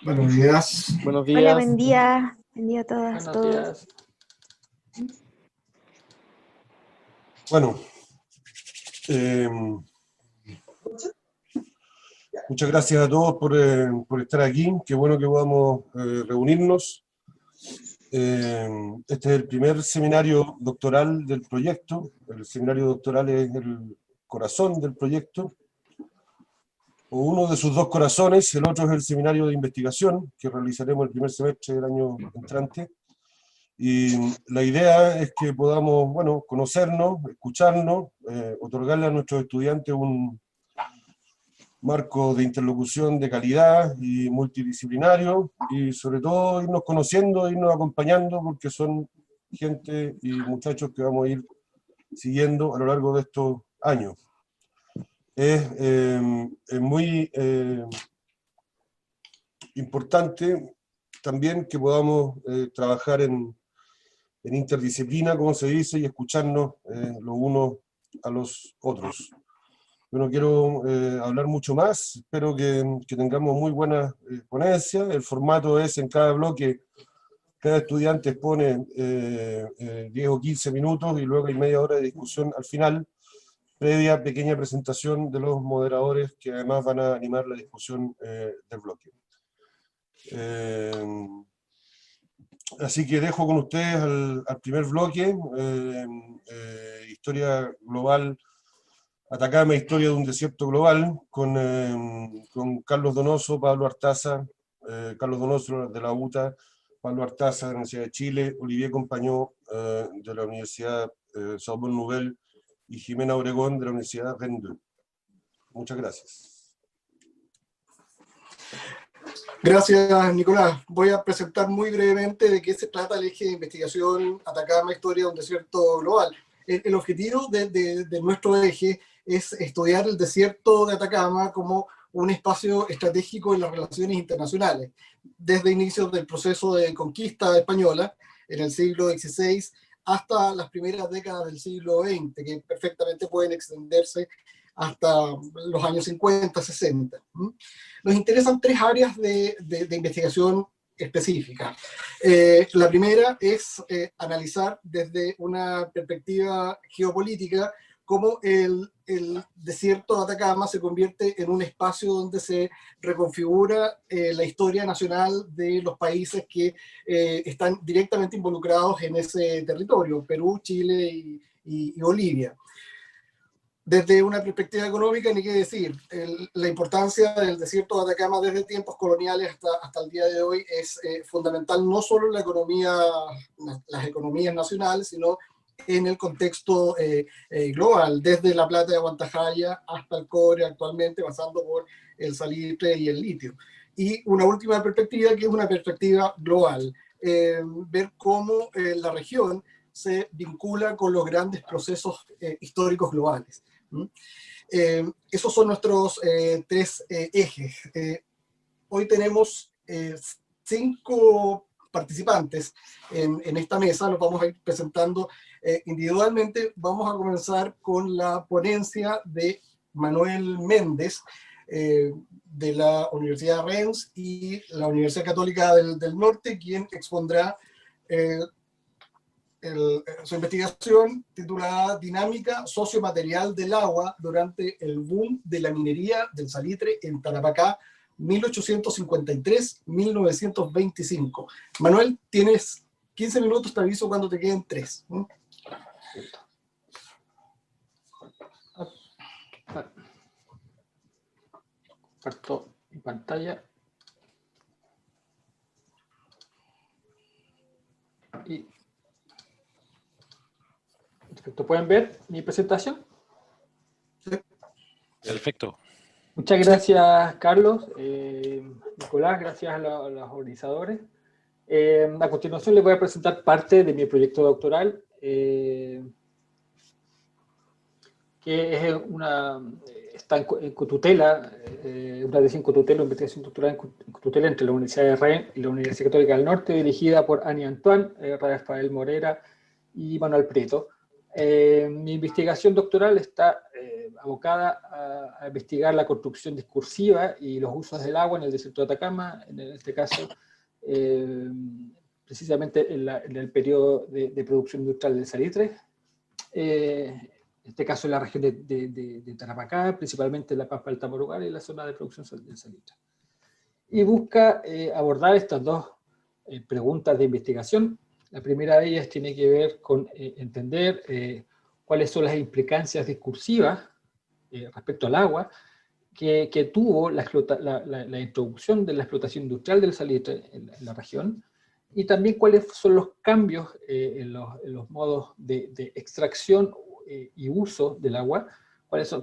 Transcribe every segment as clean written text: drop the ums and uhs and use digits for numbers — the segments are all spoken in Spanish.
Buenos días. Buenos Hola, días. buen día. Buen día a todas, Buenos todos. días. Bueno, muchas gracias a todos por estar aquí. Qué bueno que podamos reunirnos. Este es el primer seminario doctoral del proyecto. El seminario doctoral es el corazón del proyecto, o uno de sus dos corazones. El otro es el seminario de investigación que realizaremos el primer semestre del año entrante. Y la idea es que podamos, bueno, conocernos, escucharnos, otorgarle a nuestros estudiantes un marco de interlocución de calidad y multidisciplinario, y sobre todo irnos conociendo, irnos acompañando, porque son gente y muchachos que vamos a ir siguiendo a lo largo de estos años. Es muy importante también que podamos trabajar en interdisciplina, como se dice, y escucharnos los unos a los otros. Yo no quiero hablar mucho más, espero que tengamos muy buenas ponencias. El formato es: en cada bloque, cada estudiante expone 10 o 15 minutos, y luego hay media hora de discusión al final, previa pequeña presentación de los moderadores, que además van a animar la discusión del bloque. Así que dejo con ustedes al primer bloque, historia global, Atacama, historia de un desierto global, con Carlos Donoso, Pablo Artaza, Carlos Donoso de la UTA, Pablo Artaza de la Universidad de Chile, Olivier Compañó de la Universidad Sorbonne Nouvelle y Jimena Obregón de la Universidad Rennes 2. Muchas gracias. Gracias, Nicolás. Voy a presentar muy brevemente de qué se trata el eje de investigación Atacama, historia de un desierto global. El objetivo de nuestro eje es estudiar el desierto de Atacama como un espacio estratégico en las relaciones internacionales, desde inicios del proceso de conquista española en el siglo XVI hasta las primeras décadas del siglo XX, que perfectamente pueden extenderse hasta los años 50, 60. Nos interesan tres áreas de investigación específica. La primera es analizar desde una perspectiva geopolítica cómo el desierto de Atacama se convierte en un espacio donde se reconfigura la historia nacional de los países que están directamente involucrados en ese territorio: Perú, Chile y Bolivia. Desde una perspectiva económica, ni qué decir, la importancia del desierto de Atacama desde tiempos coloniales hasta el día de hoy es fundamental, no solo en las economías nacionales, sino en el contexto global, desde la plata de Huantajaya hasta el cobre actualmente, pasando por el salitre y el litio. Y una última perspectiva, que es una perspectiva global, ver cómo la región se vincula con los grandes procesos históricos globales. Esos son nuestros tres ejes. Hoy tenemos 5 participantes en esta mesa, los vamos a ir presentando individualmente. Vamos a comenzar con la ponencia de Manuel Méndez, de la Universidad de Rennes y la Universidad Católica del Norte, quien expondrá su investigación titulada Dinámica sociomaterial del agua durante el boom de la minería del salitre en Tarapacá, 1853-1925. Manuel, tienes 15 minutos, te aviso cuando te queden 3. Comparto mi pantalla. Y perfecto, ¿pueden ver mi presentación? Perfecto. Muchas gracias, Carlos. Nicolás, gracias a los organizadores. A continuación les voy a presentar parte de mi proyecto doctoral, que está en cotutela, una tesis en cotutela, investigación doctoral en cotutela entre la Universidad de Rennes y la Universidad Católica del Norte, dirigida por Annie Antoine, Rafael Morera y Manuel Prieto. Mi investigación doctoral está abocada a investigar la construcción discursiva y los usos del agua en el desierto de Atacama, en este caso, precisamente en el periodo de producción industrial del salitre. En este caso en la región de Tarapacá, principalmente en la Pampa del Tamorugal y la zona de producción del salitre. Y busca abordar estas dos preguntas de investigación. La primera de ellas tiene que ver con entender cuáles son las implicancias discursivas respecto al agua que tuvo la introducción de la explotación industrial del salitre en la región, y también cuáles son los cambios en los modos de extracción y uso del agua, cuáles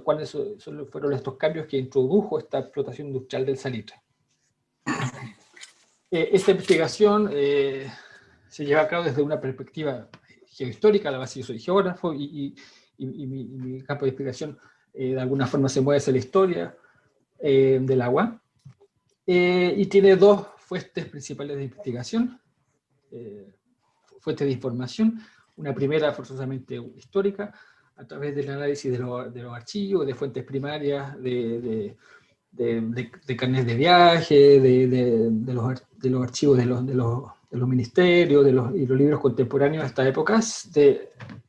fueron estos cambios que introdujo esta explotación industrial del salitre. Esta investigación se lleva a cabo desde una perspectiva geohistórica, la base yo soy geógrafo, y mi campo de investigación de alguna forma se mueve hacia la historia del agua, y tiene dos fuentes principales de investigación, fuentes de información. Una primera forzosamente histórica, a través del análisis de los archivos, de fuentes primarias, de carnet de viaje, de los archivos de los ministerios, y los libros contemporáneos de estas épocas.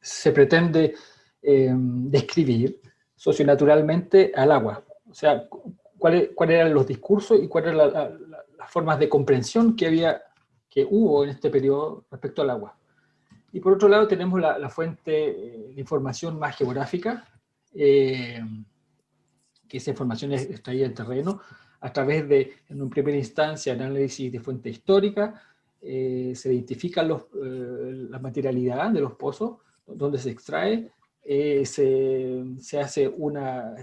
Se pretende describir socionaturalmente al agua, o sea, cuáles eran los discursos y cuáles eran las formas de comprensión que hubo en este periodo respecto al agua. Y por otro lado tenemos la fuente de información más geográfica, que esa información es extraída en terreno, a través de, en una primera instancia, análisis de fuente histórica. Se identifica la materialidad de los pozos, donde se extrae, se hace una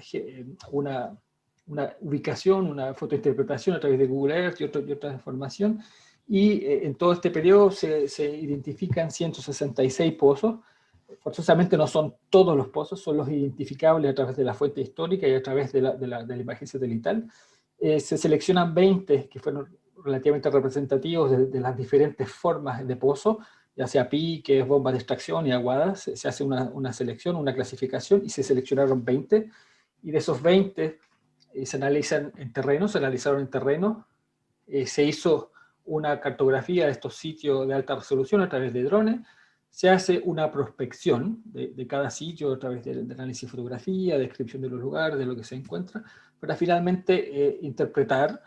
ubicación, una fotointerpretación a través de Google Earth y otra información, y en todo este periodo se identifican 166 pozos. Forzosamente no son todos los pozos, son los identificables a través de la fuente histórica y a través de la imagen satelital. Se seleccionan 20 que fueron relativamente representativos de las diferentes formas de pozo, ya sea piques, bombas de extracción y aguadas. Se hace una selección, una clasificación, y se seleccionaron 20, y de esos 20 se analizaron en terreno, se hizo una cartografía de estos sitios de alta resolución a través de drones, se hace una prospección de cada sitio a través de análisis de fotografía, descripción de los lugares, de lo que se encuentra, para finalmente interpretar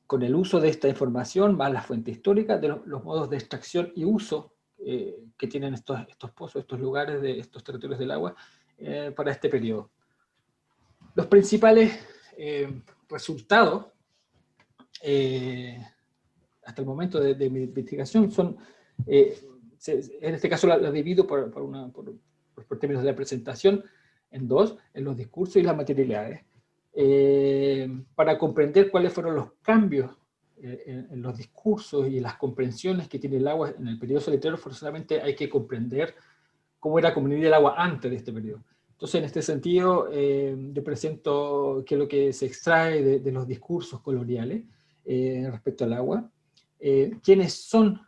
con el uso de esta información, más la fuente histórica, de los modos de extracción y uso que tienen estos pozos, estos lugares, estos territorios del agua, para este periodo. Los principales resultados hasta el momento de mi investigación son, en este caso la divido por términos de la presentación en dos, en los discursos y las materialidades, para comprender cuáles fueron los cambios en los discursos y las comprensiones que tiene el agua en el periodo salitrero. Forzosamente hay que comprender cómo era comprendida el agua antes de este periodo. Entonces, en este sentido, yo presento qué es lo que se extrae de los discursos coloniales respecto al agua, quiénes son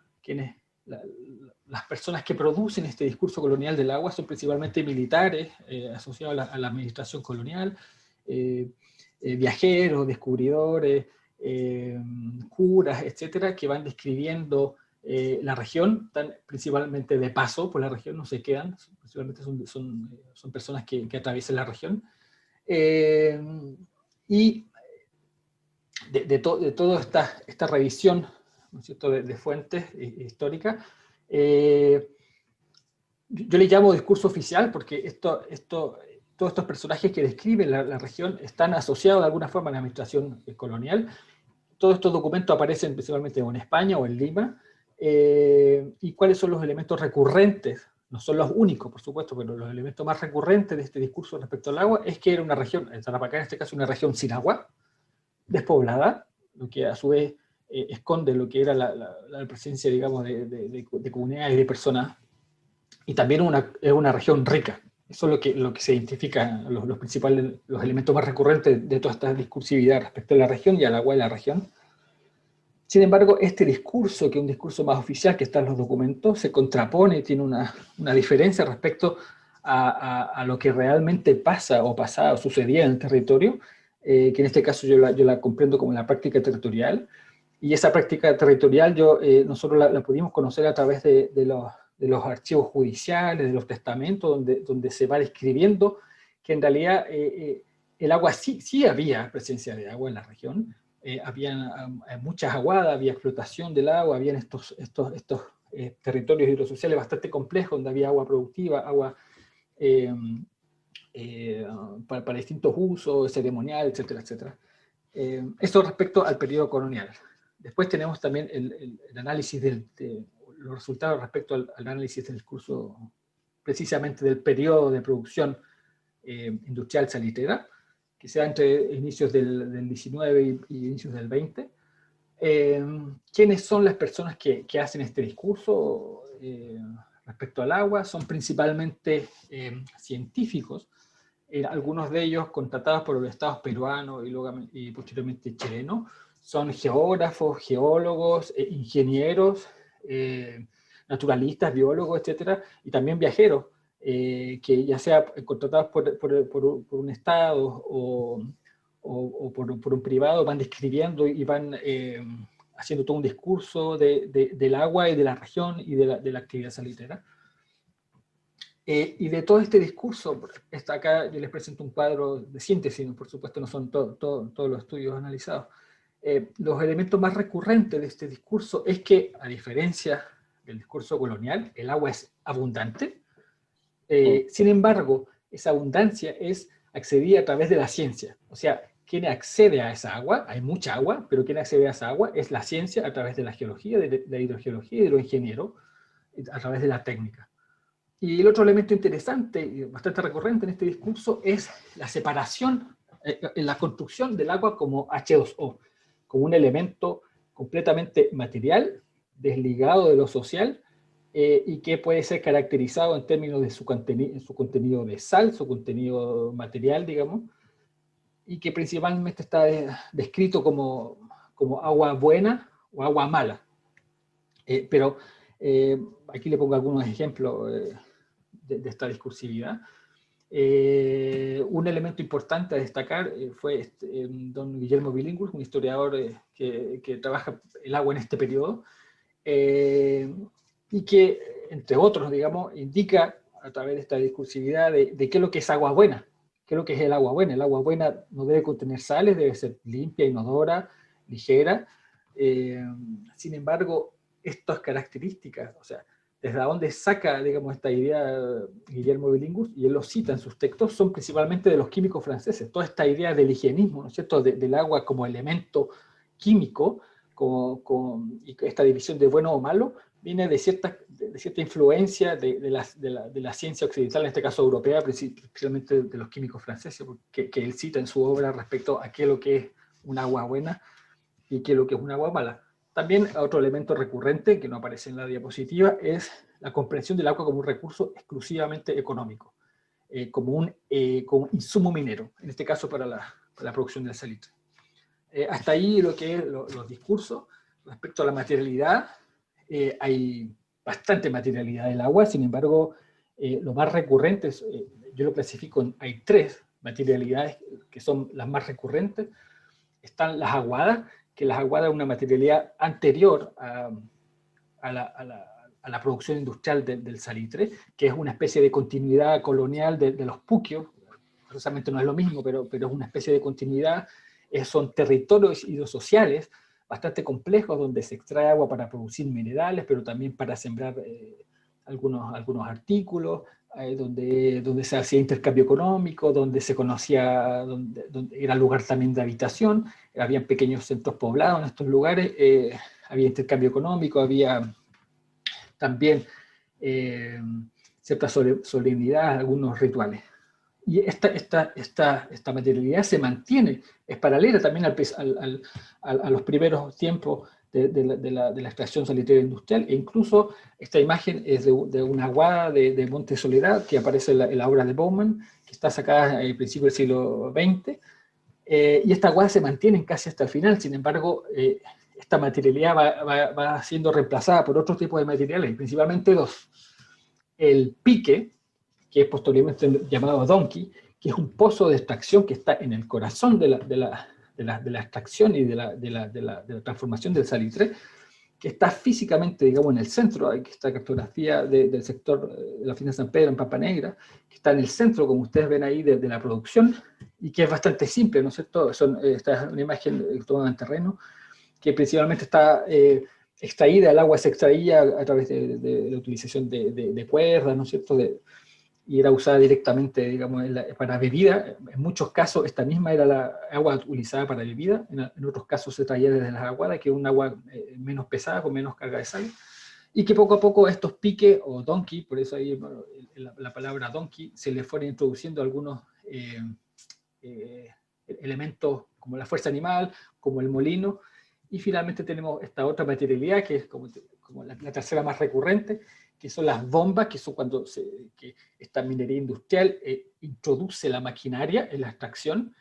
las personas que producen este discurso colonial del agua. Son principalmente militares asociados a la administración colonial, viajeros, descubridores, curas, etcétera, que van describiendo la región, están principalmente de paso por la región, no se quedan, principalmente son personas que atraviesan la región. Y de toda esta revisión, ¿no es cierto?, de fuentes históricas, yo le llamo discurso oficial porque todos estos personajes que describen la región están asociados de alguna forma a la administración colonial. Todos estos documentos aparecen principalmente en España o en Lima. Y cuáles son los elementos recurrentes, no son los únicos por supuesto, pero los elementos más recurrentes de este discurso respecto al agua es que era una región, en Tarapacá en este caso, una región sin agua, despoblada, lo que a su vez esconde lo que era la presencia, digamos, de comunidades y de personas, y también es una región rica. Eso es lo que se identifica, los principales, los elementos más recurrentes de toda esta discursividad respecto a la región y al agua de la región. Sin embargo, este discurso, que es un discurso más oficial que está en los documentos, se contrapone, tiene una diferencia respecto a lo que realmente pasa o pasaba o sucedía en el territorio, que en este caso yo la comprendo como la práctica territorial, y esa práctica territorial nosotros la pudimos conocer a través de los archivos judiciales, de los testamentos, donde se va describiendo que en realidad el agua sí había presencia de agua en la región. Habían muchas aguadas, había explotación del agua, habían estos territorios hidrosociales bastante complejos, donde había agua productiva, agua para distintos usos, ceremonial, etcétera, etcétera. Esto respecto al periodo colonial. Después tenemos también el análisis de los resultados respecto al análisis del discurso precisamente del periodo de producción industrial salitrera, que se da entre inicios del 19 y inicios del 20. ¿Quiénes son las personas que hacen este discurso respecto al agua? Son principalmente científicos, algunos de ellos contratados por los estados peruanos y posteriormente chilenos. Son geógrafos, geólogos, ingenieros, naturalistas, biólogos, etcétera, y también viajeros, que ya sea contratados por un estado o por un privado, van describiendo y van haciendo todo un discurso del agua y de la región y de la actividad salitrera. Y de todo este discurso, acá yo les presento un cuadro de síntesis, por supuesto no son todos los estudios analizados. Los elementos más recurrentes de este discurso es que, a diferencia del discurso colonial, el agua es abundante. Sin embargo, esa abundancia es accedida a través de la ciencia. O sea, ¿quién accede a esa agua? Hay mucha agua, pero ¿quién accede a esa agua? Es la ciencia a través de la geología, de la hidrogeología y de los ingenieros, a través de la técnica. Y el otro elemento interesante y bastante recurrente en este discurso es la separación, la construcción del agua como H2O, como un elemento completamente material, desligado de lo social, y que puede ser caracterizado en términos de su contenido de sal, su contenido material, digamos, y que principalmente está descrito como agua buena o agua mala. Pero aquí le pongo algunos ejemplos de esta discursividad. Un elemento importante a destacar fue don Guillermo Billinghurst, un historiador que trabaja el agua en este periodo, y que, entre otros, digamos, indica a través de esta discursividad de qué es lo que es agua buena, qué es lo que es el agua buena. El agua buena no debe contener sales, debe ser limpia, inodora, ligera. Sin embargo, estas características, o sea, desde dónde saca, digamos, esta idea Guillermo Billinghurst, y él lo cita en sus textos, son principalmente de los químicos franceses. Toda esta idea del higienismo, ¿no es cierto?, del agua como elemento químico, y esta división de bueno o malo, viene de cierta influencia de la ciencia occidental, en este caso europea, principalmente de los químicos franceses, que él cita en su obra respecto a qué es lo que es un agua buena y qué es lo que es un agua mala. También otro elemento recurrente, que no aparece en la diapositiva, es la comprensión del agua como un recurso exclusivamente económico, como un insumo minero, en este caso para la producción del salitre. Hasta ahí lo que es los discursos. Respecto a la materialidad, hay bastante materialidad del agua, sin embargo, lo más recurrente, yo lo clasifico hay tres materialidades que son las más recurrentes. Están las aguadas, que las aguadas es una materialidad anterior a la producción industrial del salitre, que es una especie de continuidad colonial de los puquios. Precisamente no es lo mismo, pero es una especie de continuidad. Son territorios hidrosociales bastante complejos, donde se extrae agua para producir minerales, pero también para sembrar algunos artículos, donde se hacía intercambio económico, donde se conocía, donde era lugar también de habitación, habían pequeños centros poblados en estos lugares, había intercambio económico, había también cierta solemnidad, algunos rituales. Y esta materialidad se mantiene, es paralela también a los primeros tiempos de la extracción salitrera industrial, e incluso esta imagen es de una aguada de Monte Soledad, que aparece en la obra de Bowman, que está sacada al principio del siglo XX, y esta aguada se mantiene casi hasta el final. Sin embargo, esta materialidad va siendo reemplazada por otros tipos de materiales, principalmente dos. El pique, que es posteriormente llamado donkey, que es un pozo de extracción que está en el corazón de la extracción y de la transformación del salitre, que está físicamente, digamos, en el centro. Hay esta cartografía del sector de la oficina de San Pedro en Pampa Negra, que está en el centro, como ustedes ven ahí, de la producción, y que es bastante simple, ¿no es cierto? Esta es una imagen tomada en terreno, que principalmente está extraída, el agua se extraía a través de la utilización de cuerdas, ¿no es cierto?, y era usada directamente, digamos, para bebida. En muchos casos esta misma era la agua utilizada para bebida, en otros casos se traía desde las aguadas, que es un agua menos pesada, con menos carga de sal, y que poco a poco estos piques, o donkey, por eso ahí bueno, la palabra donkey, se le fueron introduciendo algunos elementos como la fuerza animal, como el molino, y finalmente tenemos esta otra materialidad, que es como la tercera más recurrente, que son las bombas, que son cuando que esta minería industrial introduce la maquinaria en la extracción,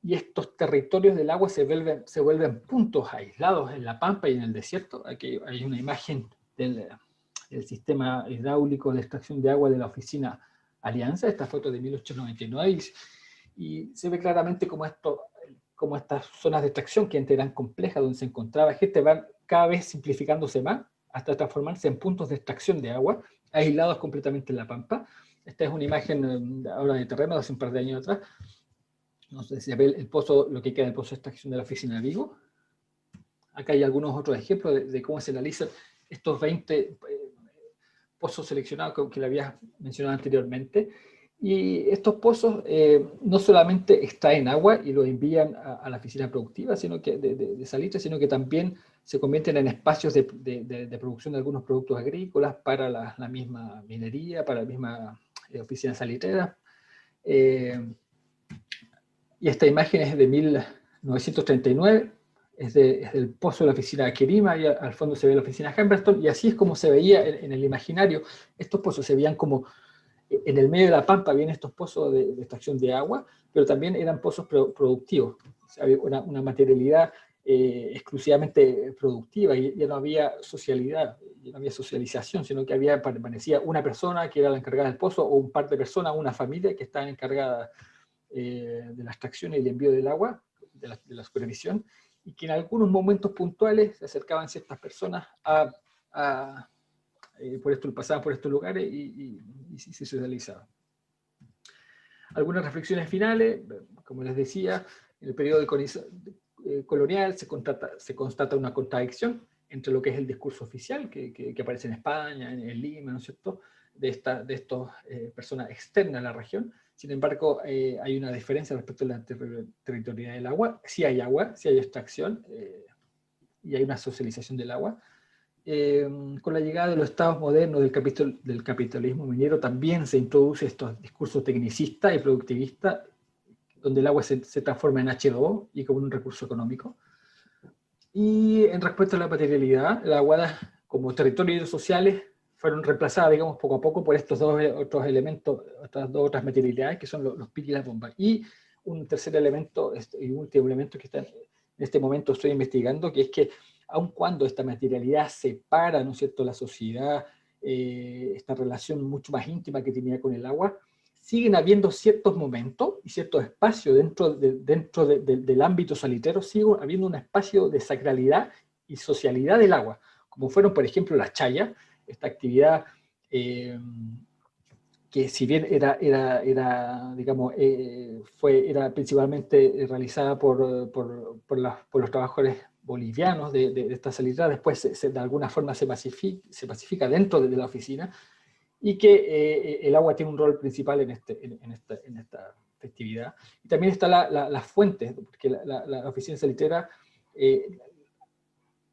y estos territorios del agua se vuelven puntos aislados en la pampa y en el desierto. Aquí hay una imagen del sistema hidráulico de extracción de agua de la oficina Alianza, esta foto de 1899, y se ve claramente como estas zonas de extracción, que antes eran complejas, donde se encontraba gente, van cada vez simplificándose más, hasta transformarse en puntos de extracción de agua, aislados completamente en la pampa. Esta es una imagen ahora de terreno de hace un par de años atrás. No sé si se ve el pozo, lo que queda del pozo de extracción de la oficina de Vigo. Acá hay algunos otros ejemplos de cómo se analizan estos 20 pozos seleccionados que le había mencionado anteriormente. Y estos pozos no solamente extraen agua y lo envían a la oficina productiva de salitre, sino que también se convierten en espacios de producción de algunos productos agrícolas para la misma minería, para la misma oficina salitrera. Y esta imagen es de 1939, es del pozo de la oficina Querima, y al fondo se ve la oficina Humberstone, y así es como se veía en el imaginario. Estos pozos se veían como en el medio de la pampa, habían estos pozos de extracción de agua, pero también eran pozos productivos. O sea, había una materialidad exclusivamente productiva, y ya no había socialidad, ya no había socialización, sino que permanecía una persona que era la encargada del pozo, o un par de personas, una familia que estaban encargadas de la extracción y el envío del agua, de la supervisión, y que en algunos momentos puntuales se acercaban ciertas personas pasaban por estos lugares y se socializaban. Algunas reflexiones finales, como les decía, en el periodo colonial se constata una contradicción entre lo que es el discurso oficial, que aparece en España, en Lima, ¿no es cierto?, de estas personas externas a la región. Sin embargo, hay una diferencia respecto a la territorialidad del agua. Sí hay agua, sí hay extracción, y hay una socialización del agua. Con la llegada de los estados modernos del capitalismo minero también se introduce estos discursos tecnicistas y productivistas, donde el agua se transforma en H2O y como un recurso económico. Y en respuesta a la materialidad, las aguadas como territorios sociales fueron reemplazadas, digamos, poco a poco por estos dos otros elementos, estas dos otras materialidades, que son los piques y las bombas. Y un tercer elemento, y último elemento que en este momento estoy investigando, que es que aun cuando esta materialidad separa, ¿no es cierto?, la sociedad, esta relación mucho más íntima que tenía con el agua, siguen habiendo ciertos momentos y ciertos espacios dentro del ámbito salitrero, sigue habiendo un espacio de sacralidad y socialidad del agua, como fueron, por ejemplo, las chayas, esta actividad que si bien era principalmente realizada por los trabajadores bolivianos de esta salitrera, después de alguna forma se pacifica dentro de la oficina, y que el agua tiene un rol principal en esta festividad. Y también está las fuentes, porque la oficina salitrera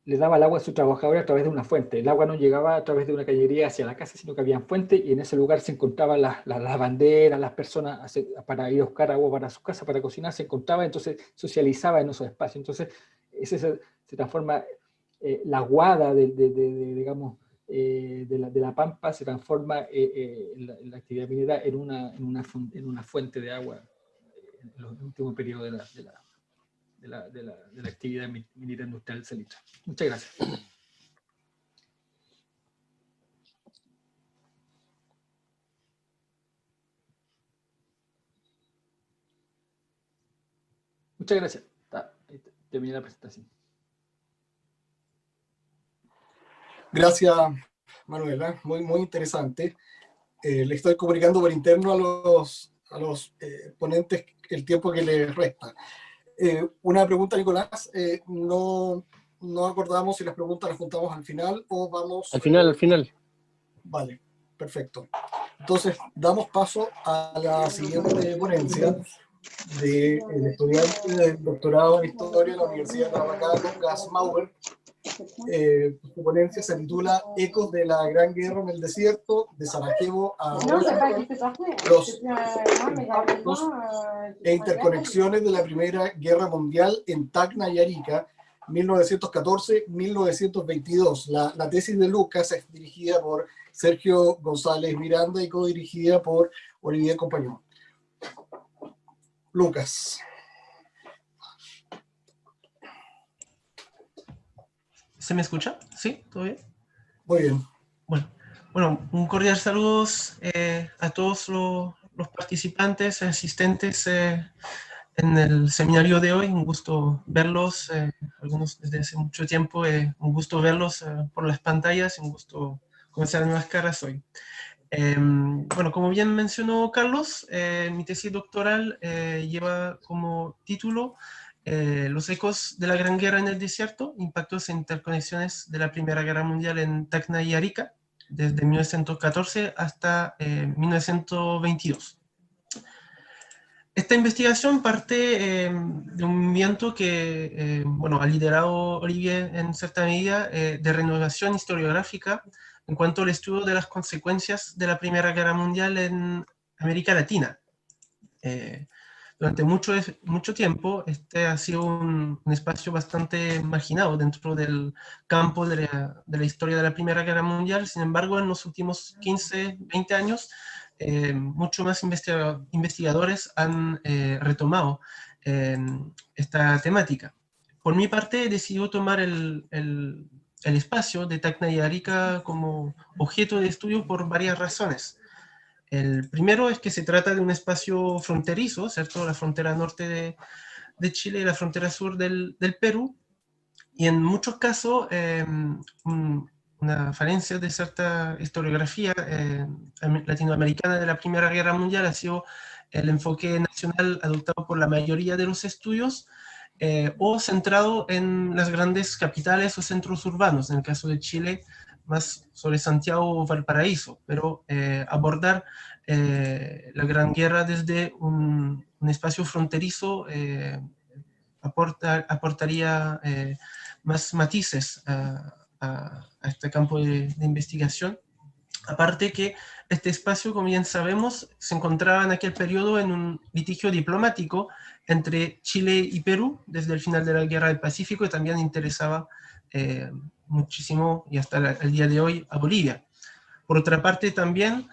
le daba el agua a sus trabajadores a través de una fuente. El agua no llegaba a través de una cañería hacia la casa, sino que había fuentes, y en ese lugar se encontraban las lavanderas, las personas para ir a buscar agua para su casa, para cocinar, se encontraba, entonces socializaba en esos espacios. Entonces se transforma la aguada digamos, de la pampa, se transforma la actividad minera en una fuente de agua en el último periodo de la actividad minera industrial del salitre. Muchas gracias. Muchas gracias. Terminé la presentación. Gracias, Manuela. Muy interesante. Le estoy comunicando por interno a los ponentes el tiempo que les resta. Una pregunta, Nicolás. No acordamos si las preguntas las juntamos al final o vamos... Al final. Vale, perfecto. Entonces, damos paso a la siguiente ponencia del estudiante del doctorado en Historia de la Universidad de Tarapacá, Lucas Maurer. Su ponencia se titula Ecos de la Gran Guerra en el Desierto, de Sarajevo a Washington, los impactos e interconexiones de la Primera Guerra Mundial en Tacna y Arica, 1914-1922. La tesis de Lucas es dirigida por Sergio González Miranda y codirigida por Olivier Compañón. Lucas. ¿Se me escucha? ¿Sí? ¿Todo bien? Muy bien. Bueno, un cordial saludos a todos los participantes, asistentes en el seminario de hoy. Un gusto verlos, algunos desde hace mucho tiempo. Un gusto verlos por las pantallas, un gusto conocer nuevas caras hoy. Bueno, como bien mencionó Carlos, mi tesis doctoral lleva como título Los ecos de la Gran Guerra en el Desierto, impactos e interconexiones de la Primera Guerra Mundial en Tacna y Arica, desde 1914 hasta 1922. Esta investigación parte de un movimiento que bueno, ha liderado Olivier en cierta medida de renovación historiográfica en cuanto al estudio de las consecuencias de la Primera Guerra Mundial en América Latina. Durante mucho tiempo este ha sido un espacio bastante marginado dentro del campo de la historia de la Primera Guerra Mundial. Sin embargo, en los últimos 15, 20 años, muchos más investigadores han retomado esta temática. Por mi parte, he decidido tomar el espacio de Tacna y Arica como objeto de estudio por varias razones. El primero es que se trata de un espacio fronterizo, ¿cierto? La frontera norte de Chile y la frontera sur del Perú, y en muchos casos una falencia de cierta historiografía latinoamericana de la Primera Guerra Mundial ha sido el enfoque nacional adoptado por la mayoría de los estudios, o centrado en las grandes capitales o centros urbanos, en el caso de Chile, más sobre Santiago o Valparaíso, pero abordar la Gran Guerra desde un espacio fronterizo aportaría más matices a este campo de investigación. Aparte que este espacio, como bien sabemos, se encontraba en aquel periodo en un litigio diplomático entre Chile y Perú desde el final de la Guerra del Pacífico, y también interesaba muchísimo, y hasta el día de hoy, a Bolivia. Por otra parte, también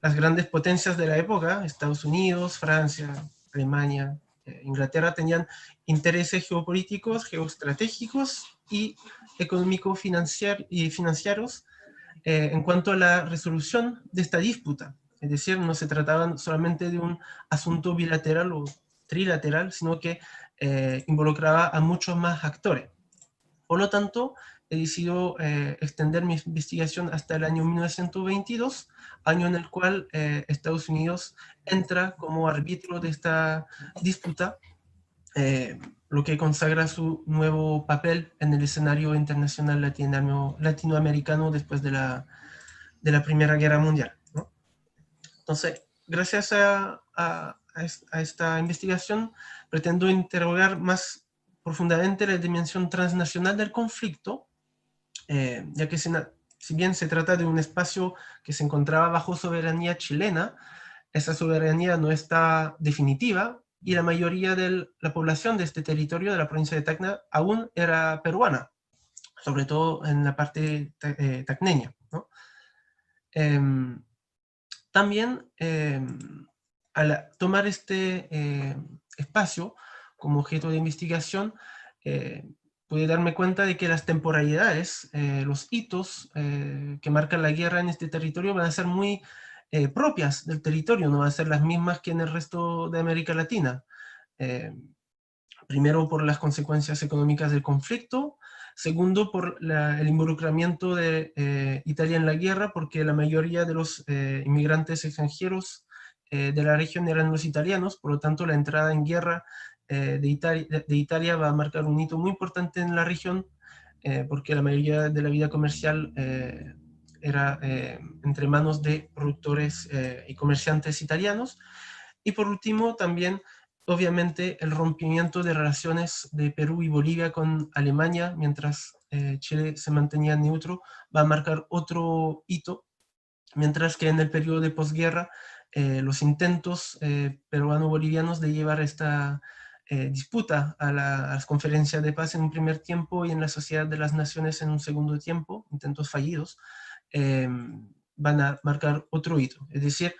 las grandes potencias de la época, Estados Unidos, Francia, Alemania, Inglaterra, tenían intereses geopolíticos, geoestratégicos y económico-financieros en cuanto a la resolución de esta disputa. Es decir, no se trataba solamente de un asunto bilateral o trilateral, sino que involucraba a muchos más actores. Por lo tanto, he decidido extender mi investigación hasta el año 1922, año en el cual Estados Unidos entra como árbitro de esta disputa, lo que consagra su nuevo papel en el escenario internacional latinoamericano después de la Primera Guerra Mundial, ¿no? Entonces, gracias a esta investigación, pretendo interrogar más profundamente la dimensión transnacional del conflicto, ya que si bien se trata de un espacio que se encontraba bajo soberanía chilena, esa soberanía no está definitiva, y la mayoría de la población de este territorio, de la provincia de Tacna, aún era peruana, sobre todo en la parte tacneña, ¿no? También, al tomar este espacio como objeto de investigación, pude darme cuenta de que las temporalidades, los hitos que marcan la guerra en este territorio van a ser muy propias del territorio, no van a ser las mismas que en el resto de América Latina. Primero por las consecuencias económicas del conflicto, segundo por el involucramiento de Italia en la guerra, porque la mayoría de los inmigrantes extranjeros de la región eran los italianos, por lo tanto la entrada en guerra de Italia va a marcar un hito muy importante en la región, porque la mayoría de la vida comercial era entre manos de productores y comerciantes italianos. Y por último, también, obviamente, el rompimiento de relaciones de Perú y Bolivia con Alemania, mientras Chile se mantenía neutro, va a marcar otro hito, mientras que en el periodo de posguerra, los intentos peruano-bolivianos de llevar esta disputa a las conferencias de paz en un primer tiempo y en la Sociedad de las Naciones en un segundo tiempo, intentos fallidos, van a marcar otro hito. Es decir,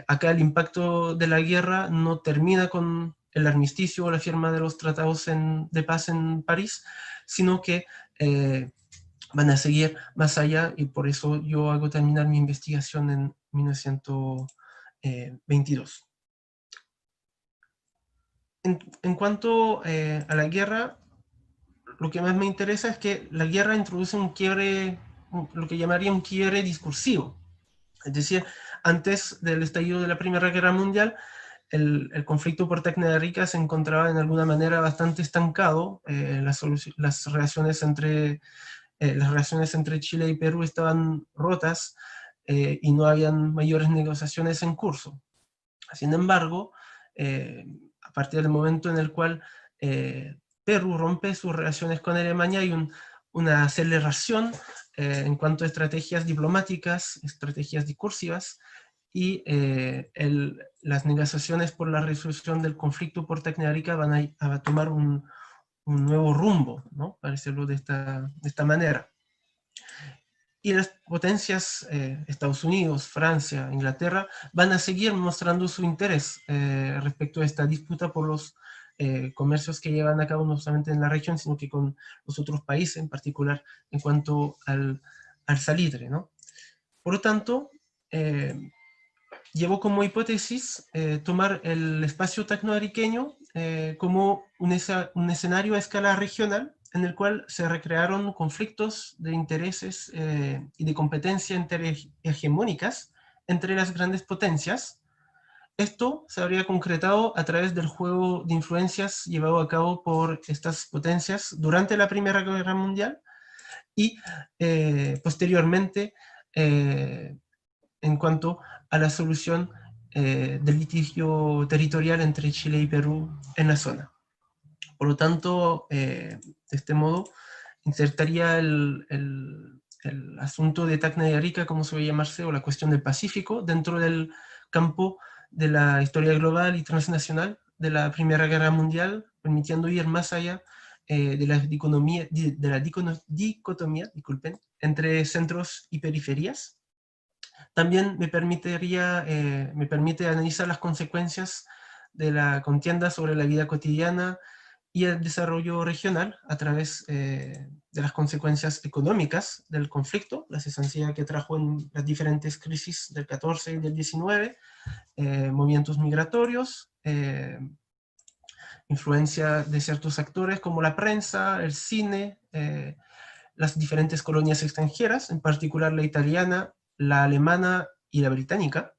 acá el impacto de la guerra no termina con el armisticio o la firma de los tratados de paz en París, sino que van a seguir más allá, y por eso yo hago terminar mi investigación en 1922. En cuanto a la guerra, lo que más me interesa es que la guerra introduce un quiebre, lo que llamaría un quiebre discursivo. Es decir, antes del estallido de la Primera Guerra Mundial, el conflicto por Tacna Rica se encontraba en alguna manera bastante estancado. Las relaciones entre Chile y Perú estaban rotas y no habían mayores negociaciones en curso. Sin embargo, a partir del momento en el cual Perú rompe sus relaciones con Alemania, hay una aceleración en cuanto a estrategias diplomáticas, estrategias discursivas, y las negociaciones por la resolución del conflicto por Tacna Rica van a tomar un nuevo rumbo, ¿no? Para decirlo de esta manera. Y las potencias, Estados Unidos, Francia, Inglaterra, van a seguir mostrando su interés respecto a esta disputa por los comercios que llevan a cabo no solamente en la región, sino que con los otros países, en particular en cuanto al salitre, ¿no? Por lo tanto, llevo como hipótesis tomar el espacio tacnoariqueño como un escenario a escala regional, en el cual se recrearon conflictos de intereses y de competencia hegemónicas entre las grandes potencias. Esto se habría concretado a través del juego de influencias llevado a cabo por estas potencias durante la Primera Guerra Mundial y posteriormente en cuanto a la solución del litigio territorial entre Chile y Perú en la zona. Por lo tanto, de este modo, insertaría el asunto de Tacna y Arica, como se suele llamarse, o la cuestión del Pacífico, dentro del campo de la historia global y transnacional de la Primera Guerra Mundial, permitiendo ir más allá de la dicotomía, disculpen, entre centros y periferias. También me permite analizar las consecuencias de la contienda sobre la vida cotidiana y el desarrollo regional a través de las consecuencias económicas del conflicto, la cesancia que trajo en las diferentes crisis del 14 y del 19, movimientos migratorios, influencia de ciertos actores como la prensa, el cine, las diferentes colonias extranjeras, en particular la italiana, la alemana y la británica.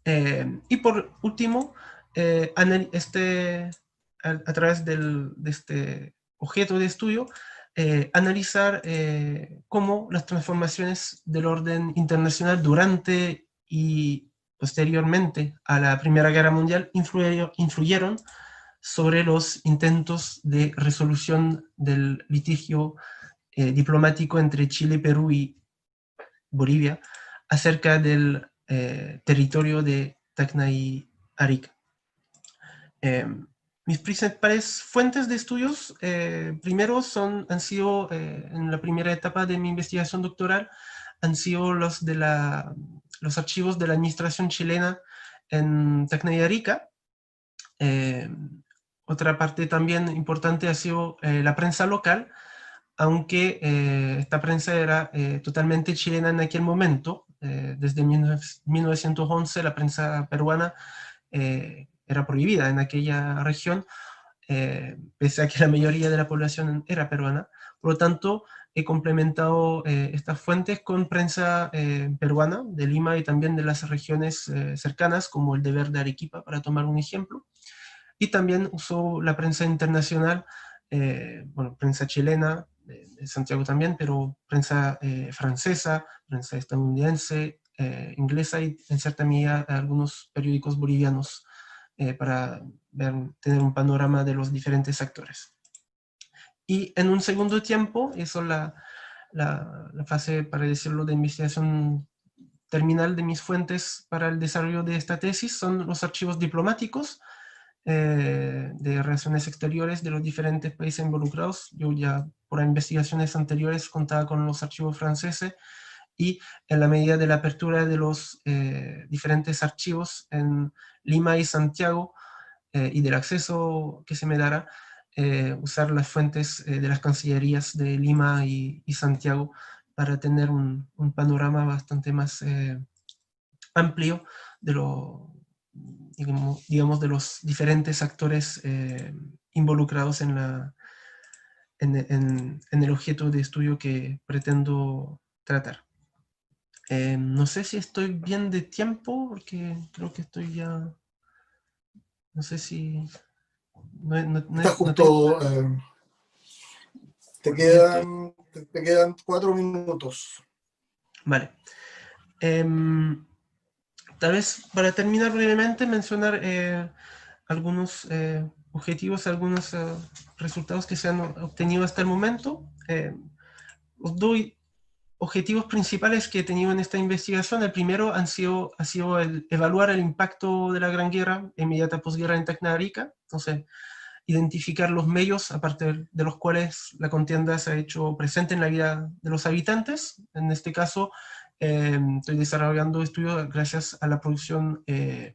Y por último, a través de este objeto de estudio, analizar cómo las transformaciones del orden internacional durante y posteriormente a la Primera Guerra Mundial influyeron sobre los intentos de resolución del litigio diplomático entre Chile, Perú y Bolivia acerca del territorio de Tacna y Arica. Mis principales fuentes de estudios, primero han sido, en la primera etapa de mi investigación doctoral, han sido los archivos de la administración chilena en Tacna y Arica, Otra parte también importante ha sido la prensa local, aunque esta prensa era totalmente chilena en aquel momento. Desde 1911 la prensa peruana era prohibida en aquella región, pese a que la mayoría de la población era peruana. Por lo tanto, he complementado estas fuentes con prensa peruana, de Lima y también de las regiones cercanas, como el Deber de Arequipa, para tomar un ejemplo. Y también uso la prensa internacional, bueno, prensa chilena, de Santiago también, pero prensa francesa, prensa estadounidense, inglesa y en cierta medida algunos periódicos bolivianos para tener un panorama de los diferentes actores. Y en un segundo tiempo, eso es la fase, para decirlo, de investigación terminal de mis fuentes para el desarrollo de esta tesis, son los archivos diplomáticos de relaciones exteriores de los diferentes países involucrados. Yo ya por investigaciones anteriores contaba con los archivos franceses, y en la medida de la apertura de los diferentes archivos en Lima y Santiago y del acceso que se me dará, usar las fuentes de las cancillerías de Lima y Santiago para tener un panorama bastante más amplio de digamos, de los diferentes actores involucrados en el objeto de estudio que pretendo tratar. No sé si estoy bien de tiempo, porque creo que estoy ya... No sé si... Está justo, te quedan 4 minutos. Vale. Tal vez para terminar brevemente mencionar algunos objetivos, algunos resultados que se han obtenido hasta el momento. Os doy objetivos principales que he tenido en esta investigación. El primero ha sido el evaluar el impacto de la Gran Guerra inmediata posguerra en Tacna Arica. Entonces, identificar los medios a partir de los cuales la contienda se ha hecho presente en la vida de los habitantes. En este caso, estoy desarrollando estudios gracias a la producción y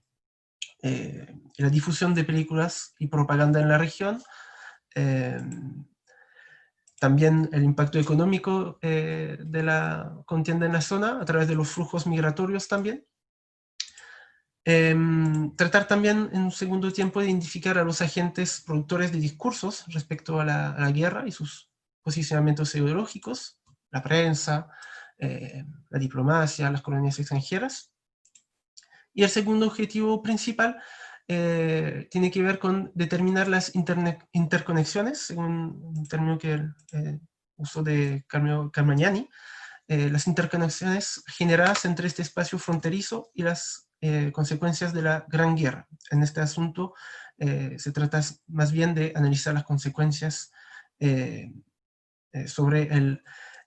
la difusión de películas y propaganda en la región. También el impacto económico de la contienda en la zona a través de los flujos migratorios también. Tratar también en un segundo tiempo de identificar a los agentes productores de discursos respecto a la guerra y sus posicionamientos ideológicos, la prensa, la diplomacia, las colonias extranjeras. Y el segundo objetivo principal tiene que ver con determinar las interconexiones, según un término que uso de Carmagnani, las interconexiones generadas entre este espacio fronterizo y las consecuencias de la Gran Guerra. En este asunto se trata más bien de analizar las consecuencias sobre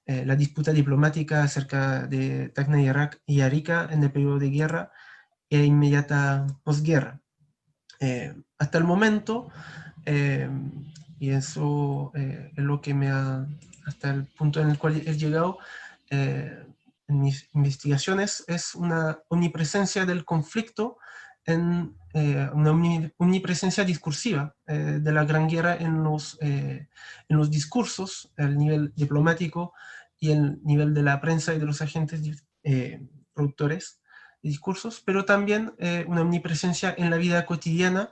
la disputa diplomática acerca de Tacna y Arica en el periodo de guerra e inmediata posguerra. Hasta el momento, y eso es lo que hasta el punto en el cual he llegado en mis investigaciones, es una omnipresencia del conflicto, una omnipresencia discursiva de la Gran Guerra en los discursos, el nivel diplomático y el nivel de la prensa y de los agentes productores de discursos, pero también una omnipresencia en la vida cotidiana,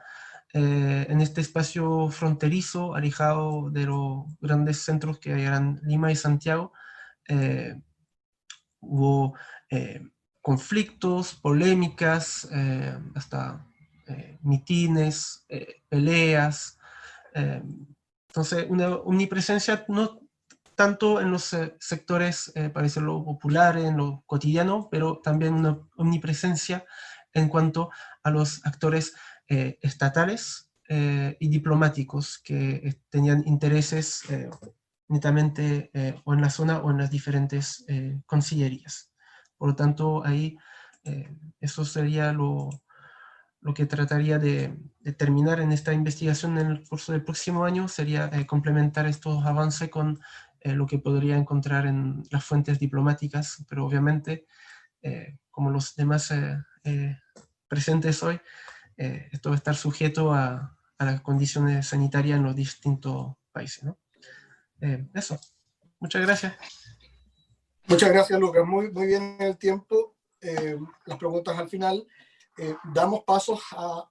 en este espacio fronterizo, alejado de los grandes centros que eran Lima y Santiago. Hubo conflictos, polémicas, hasta mitines, peleas. Entonces, una omnipresencia no tanto en los sectores, para decirlo, populares, en lo cotidiano, pero también una omnipresencia en cuanto a los actores estatales y diplomáticos que tenían intereses netamente o en la zona o en las diferentes cancillerías. Por lo tanto, ahí eso sería lo que trataría de terminar en esta investigación en el curso del próximo año, sería complementar estos avances con lo que podría encontrar en las fuentes diplomáticas, pero obviamente, como los demás presentes hoy, esto va a estar sujeto a las condiciones sanitarias en los distintos países, ¿no? Eso. Muchas gracias. Muchas gracias, Lucas. Muy bien en el tiempo. Las preguntas al final. Damos pasos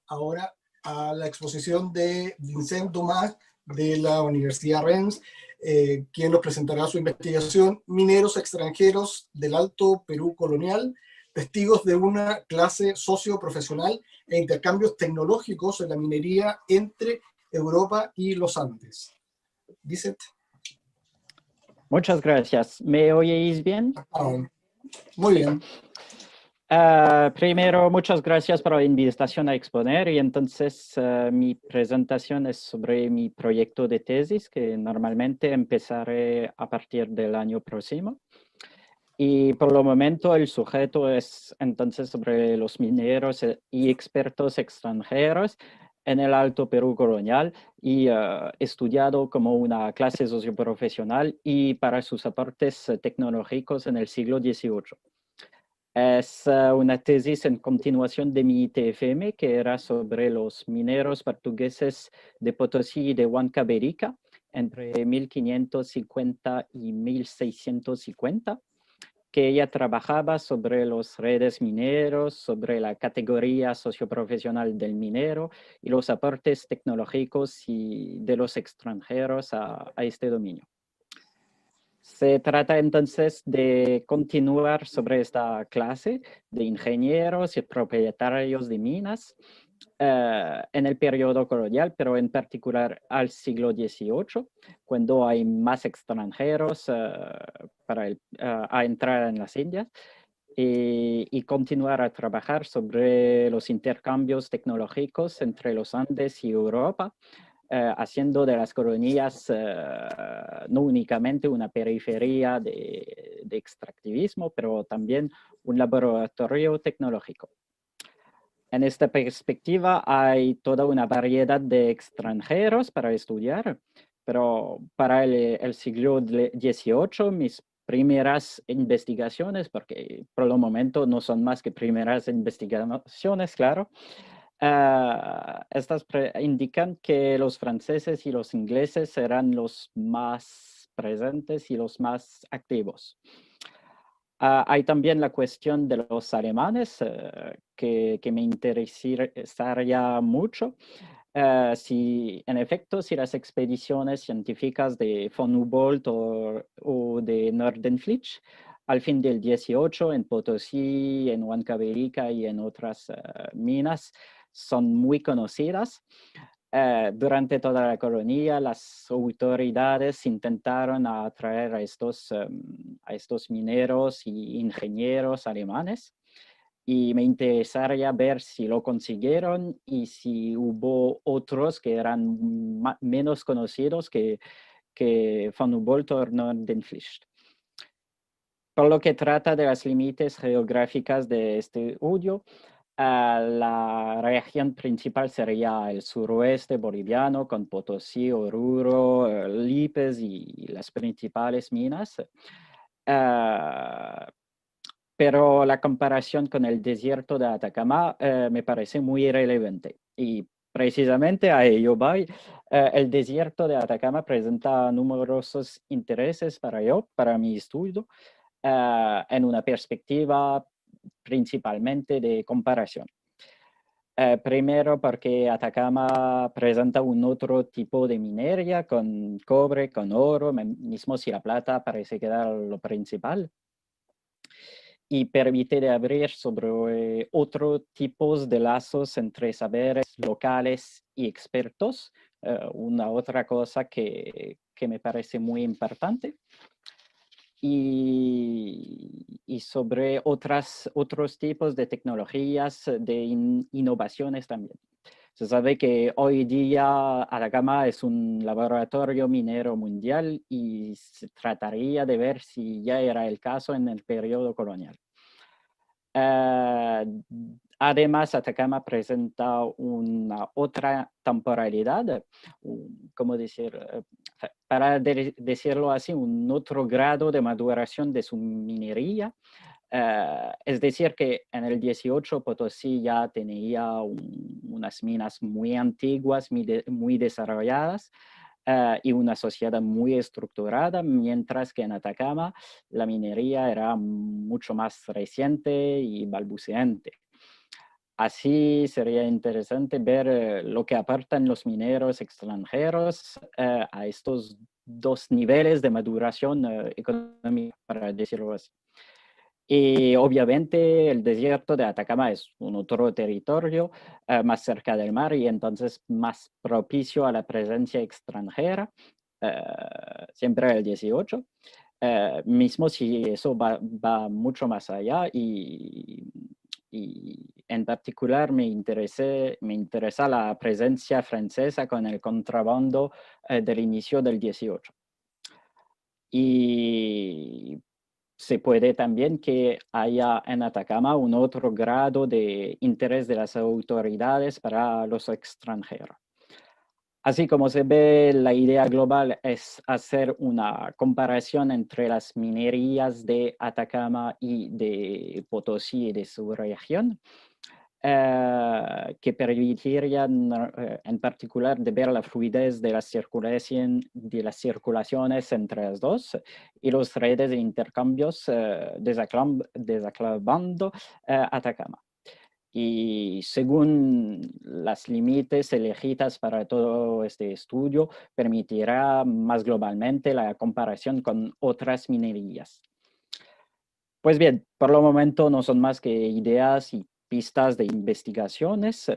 ahora a la exposición de Vincent Dumas de la Universidad Rennes, quien nos presentará su investigación Mineros extranjeros del Alto Perú colonial, testigos de una clase socioprofesional e intercambios tecnológicos en la minería entre Europa y los Andes. Vicent. Muchas gracias. ¿Me oyeis bien? Muy bien. Primero, muchas gracias por la invitación a exponer y entonces mi presentación es sobre mi proyecto de tesis que normalmente empezaré a partir del año próximo. Y por el momento el sujeto es entonces sobre los mineros y expertos extranjeros en el Alto Perú colonial y estudiado como una clase socioprofesional y para sus aportes tecnológicos en el siglo XVIII. Es una tesis en continuación de mi TFM que era sobre los mineros portugueses de Potosí y de Huancavelica entre 1550 y 1650. Que ella trabajaba sobre los redes mineros, sobre la categoría socioprofesional del minero y los aportes tecnológicos de los extranjeros a este dominio. Se trata entonces de continuar sobre esta clase de ingenieros y propietarios de minas en el periodo colonial, pero en particular al siglo XVIII, cuando hay más extranjeros a entrar en las Indias, y continuar a trabajar sobre los intercambios tecnológicos entre los Andes y Europa, haciendo de las colonias no únicamente una periferia de extractivismo, pero también un laboratorio tecnológico. En esta perspectiva hay toda una variedad de extranjeros para estudiar, pero para el siglo XVIII mis primeras investigaciones, porque por el momento no son más que primeras investigaciones, claro, estas indican que los franceses y los ingleses eran los más presentes y los más activos. Hay también la cuestión de los alemanes, que me interesaría mucho. En efecto, si las expediciones científicas de von Humboldt o de Nordenflich al fin del 18 en Potosí, en Huancavelica y en otras minas son muy conocidas. Durante toda la colonia, las autoridades intentaron atraer a estos mineros y ingenieros alemanes y me interesaría ver si lo consiguieron y si hubo otros que eran menos conocidos que von Humboldt o Nordenflich. Por lo que trata de los límites geográficos de este estudio, la región principal sería el suroeste boliviano con Potosí, Oruro, Lípez y las principales minas. Pero la comparación con el desierto de Atacama me parece muy irrelevante. Y precisamente a ello voy. El desierto de Atacama presenta numerosos intereses para mi estudio, en una perspectiva principalmente de comparación. Primero porque Atacama presenta un otro tipo de minería con cobre, con oro, mismo si la plata parece quedar lo principal. Y permite de abrir sobre otros tipos de lazos entre saberes locales y expertos, una otra cosa que me parece muy importante. Y sobre otros tipos de tecnologías, de innovaciones también. Se sabe que hoy día Atacama es un laboratorio minero mundial y se trataría de ver si ya era el caso en el periodo colonial. Además, Atacama presenta una otra temporalidad, ¿cómo decir? Para decirlo así, un otro grado de maduración de su minería, Es decir, que en el 18 Potosí ya tenía unas minas muy antiguas, muy desarrolladas, y una sociedad muy estructurada, mientras que en Atacama la minería era mucho más reciente y balbuceante. Así sería interesante ver lo que aportan los mineros extranjeros a estos dos niveles de maduración económica, para decirlo así. Y obviamente el desierto de Atacama es un otro territorio más cerca del mar y entonces más propicio a la presencia extranjera, siempre el 18. Mismo si eso va mucho más allá y en particular me interesa la presencia francesa con el contrabando del inicio del 18. Y se puede también que haya en Atacama un otro grado de interés de las autoridades para los extranjeros. Así como se ve, la idea global es hacer una comparación entre las minerías de Atacama y de Potosí y de su región, que permitirían en particular de ver la fluidez de las circulaciones entre las dos y los redes de intercambios desaclavando Atacama. Y según las límites elegidas para todo este estudio, permitirá más globalmente la comparación con otras minerías. Pues bien, por el momento no son más que ideas y pistas de investigaciones,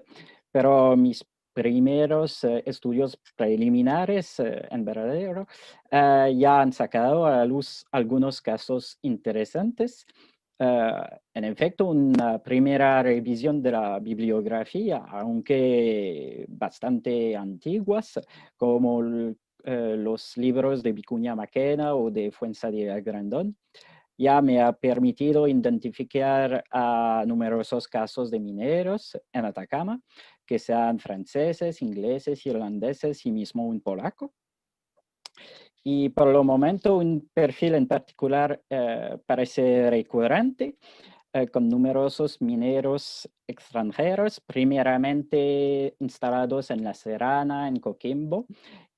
pero mis primeros estudios preliminares, en verdadero, ya han sacado a la luz algunos casos interesantes. En efecto, una primera revisión de la bibliografía, aunque bastante antiguas, como los libros de Vicuña Maquena o de Fuenzalida Grandón, ya me ha permitido identificar a numerosos casos de mineros en Atacama, que sean franceses, ingleses, irlandeses y mismo un polaco. Y por el momento un perfil en particular parece recurrente, con numerosos mineros extranjeros, primeramente instalados en La Serrana, en Coquimbo,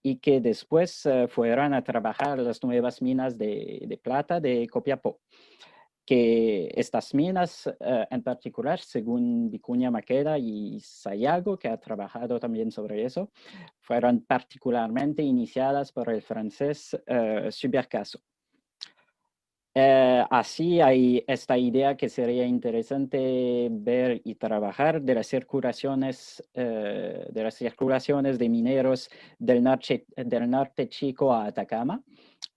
y que después fueron a trabajar las nuevas minas de plata de Copiapó. Que estas minas en particular, según Vicuña Maqueda y Sayago, que ha trabajado también sobre eso, fueron particularmente iniciadas por el francés Subercaseaux. Así hay esta idea que sería interesante ver y trabajar de las circulaciones de mineros del norte chico a Atacama,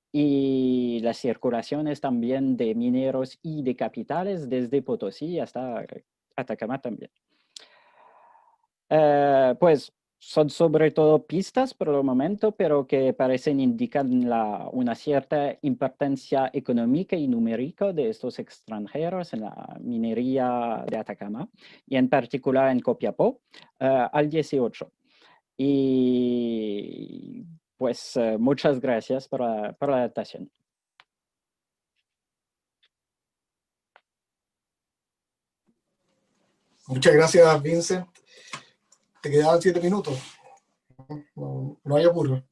y las circulaciones también de mineros y de capitales desde Potosí hasta Atacama también. Pues son sobre todo pistas por el momento, pero que parecen indicar una cierta importancia económica y numérica de estos extranjeros en la minería de Atacama, y en particular en Copiapó, al 18. Y pues muchas gracias por la adaptación. Muchas gracias, Vincent. Te quedaban 7 minutos. No hay apuro.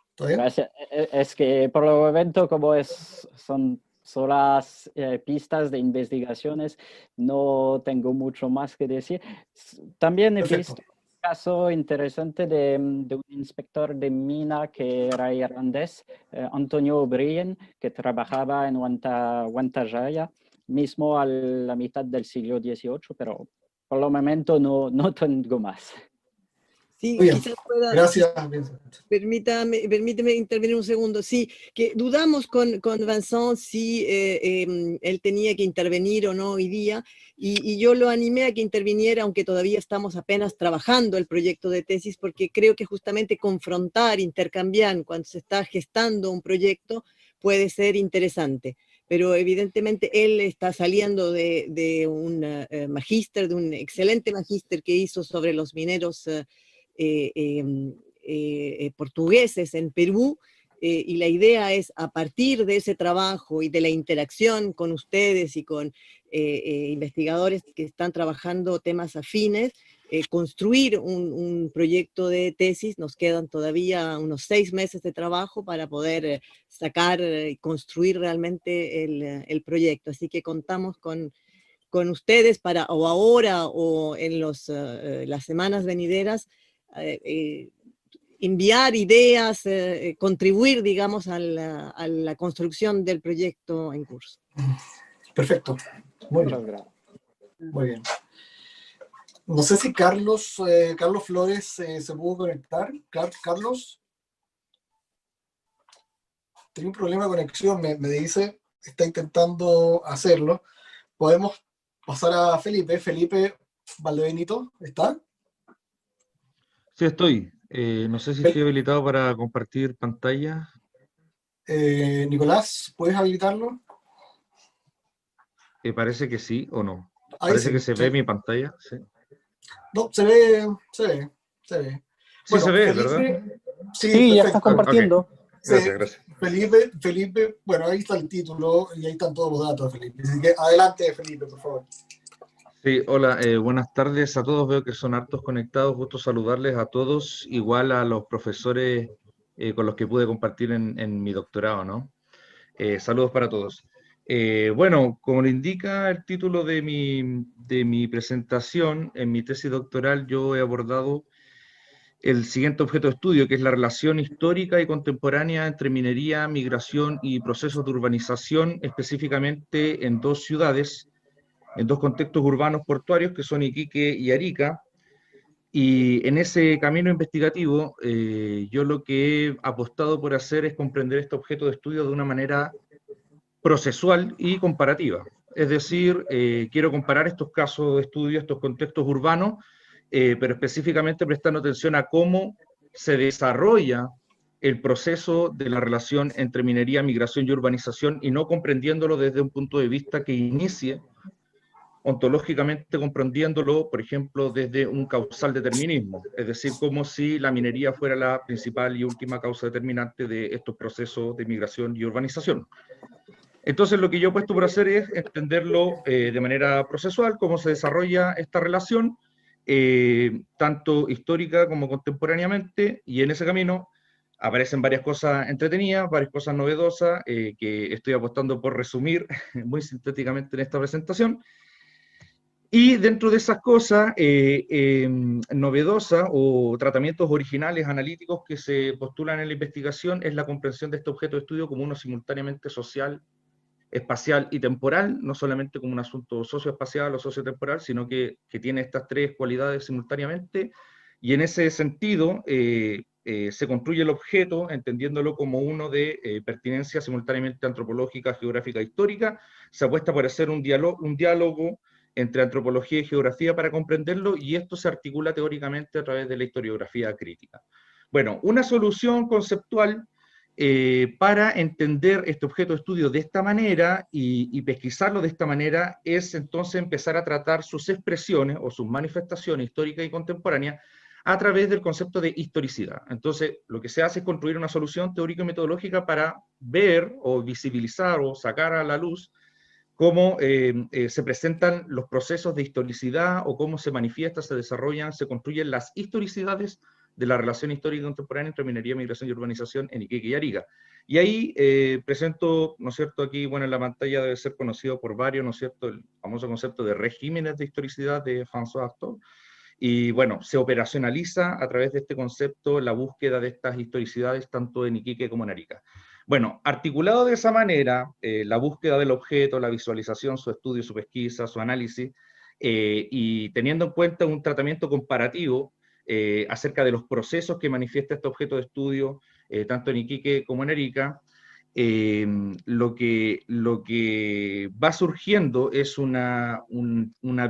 ¿Está bien? Gracias. Es que por el momento, como son solas pistas de investigaciones, no tengo mucho más que decir. También he Perfecto. visto un caso interesante de un inspector de mina que era irlandés, Antonio O'Brien, que trabajaba en Huantajaya, mismo a la mitad del siglo XVIII, pero por el momento no tengo más. Sí, Muy bien. quizás pueda, Gracias, Vincent. permíteme intervenir un segundo. Sí, que dudamos con Vincent si él tenía que intervenir o no hoy día, y yo lo animé a que interviniera, aunque todavía estamos apenas trabajando el proyecto de tesis, porque creo que justamente confrontar, intercambiar, cuando se está gestando un proyecto, puede ser interesante. Pero evidentemente él está saliendo de un magíster, de un excelente magíster que hizo sobre los mineros portugueses en Perú, y la idea es, a partir de ese trabajo y de la interacción con ustedes y con investigadores que están trabajando temas afines, construir un proyecto de tesis. Nos quedan todavía unos 6 meses de trabajo para poder sacar y construir realmente el proyecto. Así que contamos con ustedes para, o ahora o en las semanas venideras, enviar ideas, contribuir, digamos, a la construcción del proyecto en curso. Perfecto. Muy Muchas bien. gracias. Muy bien. No sé si Carlos Flores se pudo conectar. Carlos, tiene un problema de conexión, me dice, está intentando hacerlo. Podemos pasar a Felipe. Felipe Valdebenito, ¿está? Sí, estoy. No sé si estoy habilitado para compartir pantalla. Nicolás, ¿puedes habilitarlo? Parece que sí o no. Ahí Parece sí, que se sí. ve mi pantalla. Sí, No, se ve. sí se ve, Felipe, ¿verdad? sí, Sí, ya perfecto. estás compartiendo. Gracias, gracias. Felipe, bueno, ahí está el título y ahí están todos los datos de Felipe. Así que adelante, Felipe, por favor. Sí, hola, buenas tardes a todos. Veo que son hartos conectados. Gusto saludarles a todos, igual a los profesores con los que pude compartir en mi doctorado, ¿no? Saludos para todos. Bueno, como lo indica el título de mi presentación, en mi tesis doctoral yo he abordado el siguiente objeto de estudio, que es la relación histórica y contemporánea entre minería, migración y procesos de urbanización, específicamente en 2 ciudades, en 2 contextos urbanos portuarios, que son Iquique y Arica. Y en ese camino investigativo, yo lo que he apostado por hacer es comprender este objeto de estudio de una manera procesual y comparativa. Es decir, quiero comparar estos casos de estudio, estos contextos urbanos, pero específicamente prestando atención a cómo se desarrolla el proceso de la relación entre minería, migración y urbanización, y no comprendiéndolo desde un punto de vista que inicie ontológicamente, comprendiéndolo, por ejemplo, desde un causal determinismo, es decir, como si la minería fuera la principal y última causa determinante de estos procesos de migración y urbanización. Entonces, lo que yo he puesto por hacer es entenderlo de manera procesual, cómo se desarrolla esta relación, tanto histórica como contemporáneamente, y en ese camino aparecen varias cosas entretenidas, varias cosas novedosas, que estoy apostando por resumir muy sintéticamente en esta presentación. Y dentro de esas cosas novedosas o tratamientos originales analíticos que se postulan en la investigación es la comprensión de este objeto de estudio como uno simultáneamente social, espacial y temporal, no solamente como un asunto socioespacial o sociotemporal, sino que tiene estas 3 cualidades simultáneamente, y en ese sentido se construye el objeto entendiéndolo como uno de pertinencia simultáneamente antropológica, geográfica e histórica. Se apuesta por hacer un diálogo entre antropología y geografía para comprenderlo, y esto se articula teóricamente a través de la historiografía crítica. Bueno, una solución conceptual para entender este objeto de estudio de esta manera y pesquisarlo de esta manera es entonces empezar a tratar sus expresiones o sus manifestaciones históricas y contemporáneas a través del concepto de historicidad. Entonces, lo que se hace es construir una solución teórica y metodológica para ver o visibilizar o sacar a la luz cómo se presentan los procesos de historicidad o cómo se manifiestan, se desarrollan, se construyen las historicidades de la relación histórica contemporánea entre minería, migración y urbanización en Iquique y Arica. Y ahí presento, ¿no es cierto?, aquí, bueno, en la pantalla debe ser conocido por varios, ¿no es cierto?, el famoso concepto de regímenes de historicidad de François Hartog. Y bueno, se operacionaliza a través de este concepto la búsqueda de estas historicidades tanto en Iquique como en Arica. Bueno, articulado de esa manera, la búsqueda del objeto, la visualización, su estudio, su pesquisa, su análisis, y teniendo en cuenta un tratamiento comparativo acerca de los procesos que manifiesta este objeto de estudio, tanto en Iquique como en Arica, lo que va surgiendo es una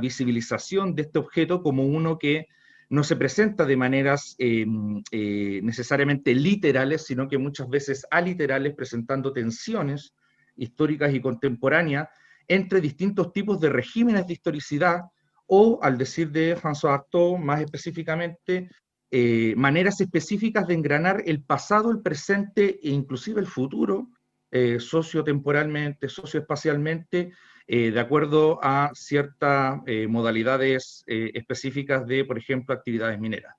visibilización de este objeto como uno que no se presenta de maneras necesariamente literales, sino que muchas veces aliterales, presentando tensiones históricas y contemporáneas entre distintos tipos de regímenes de historicidad, o, al decir de François Hartog, más específicamente, maneras específicas de engranar el pasado, el presente e inclusive el futuro, sociotemporalmente, socioespacialmente, de acuerdo a ciertas modalidades específicas de, por ejemplo, actividades mineras.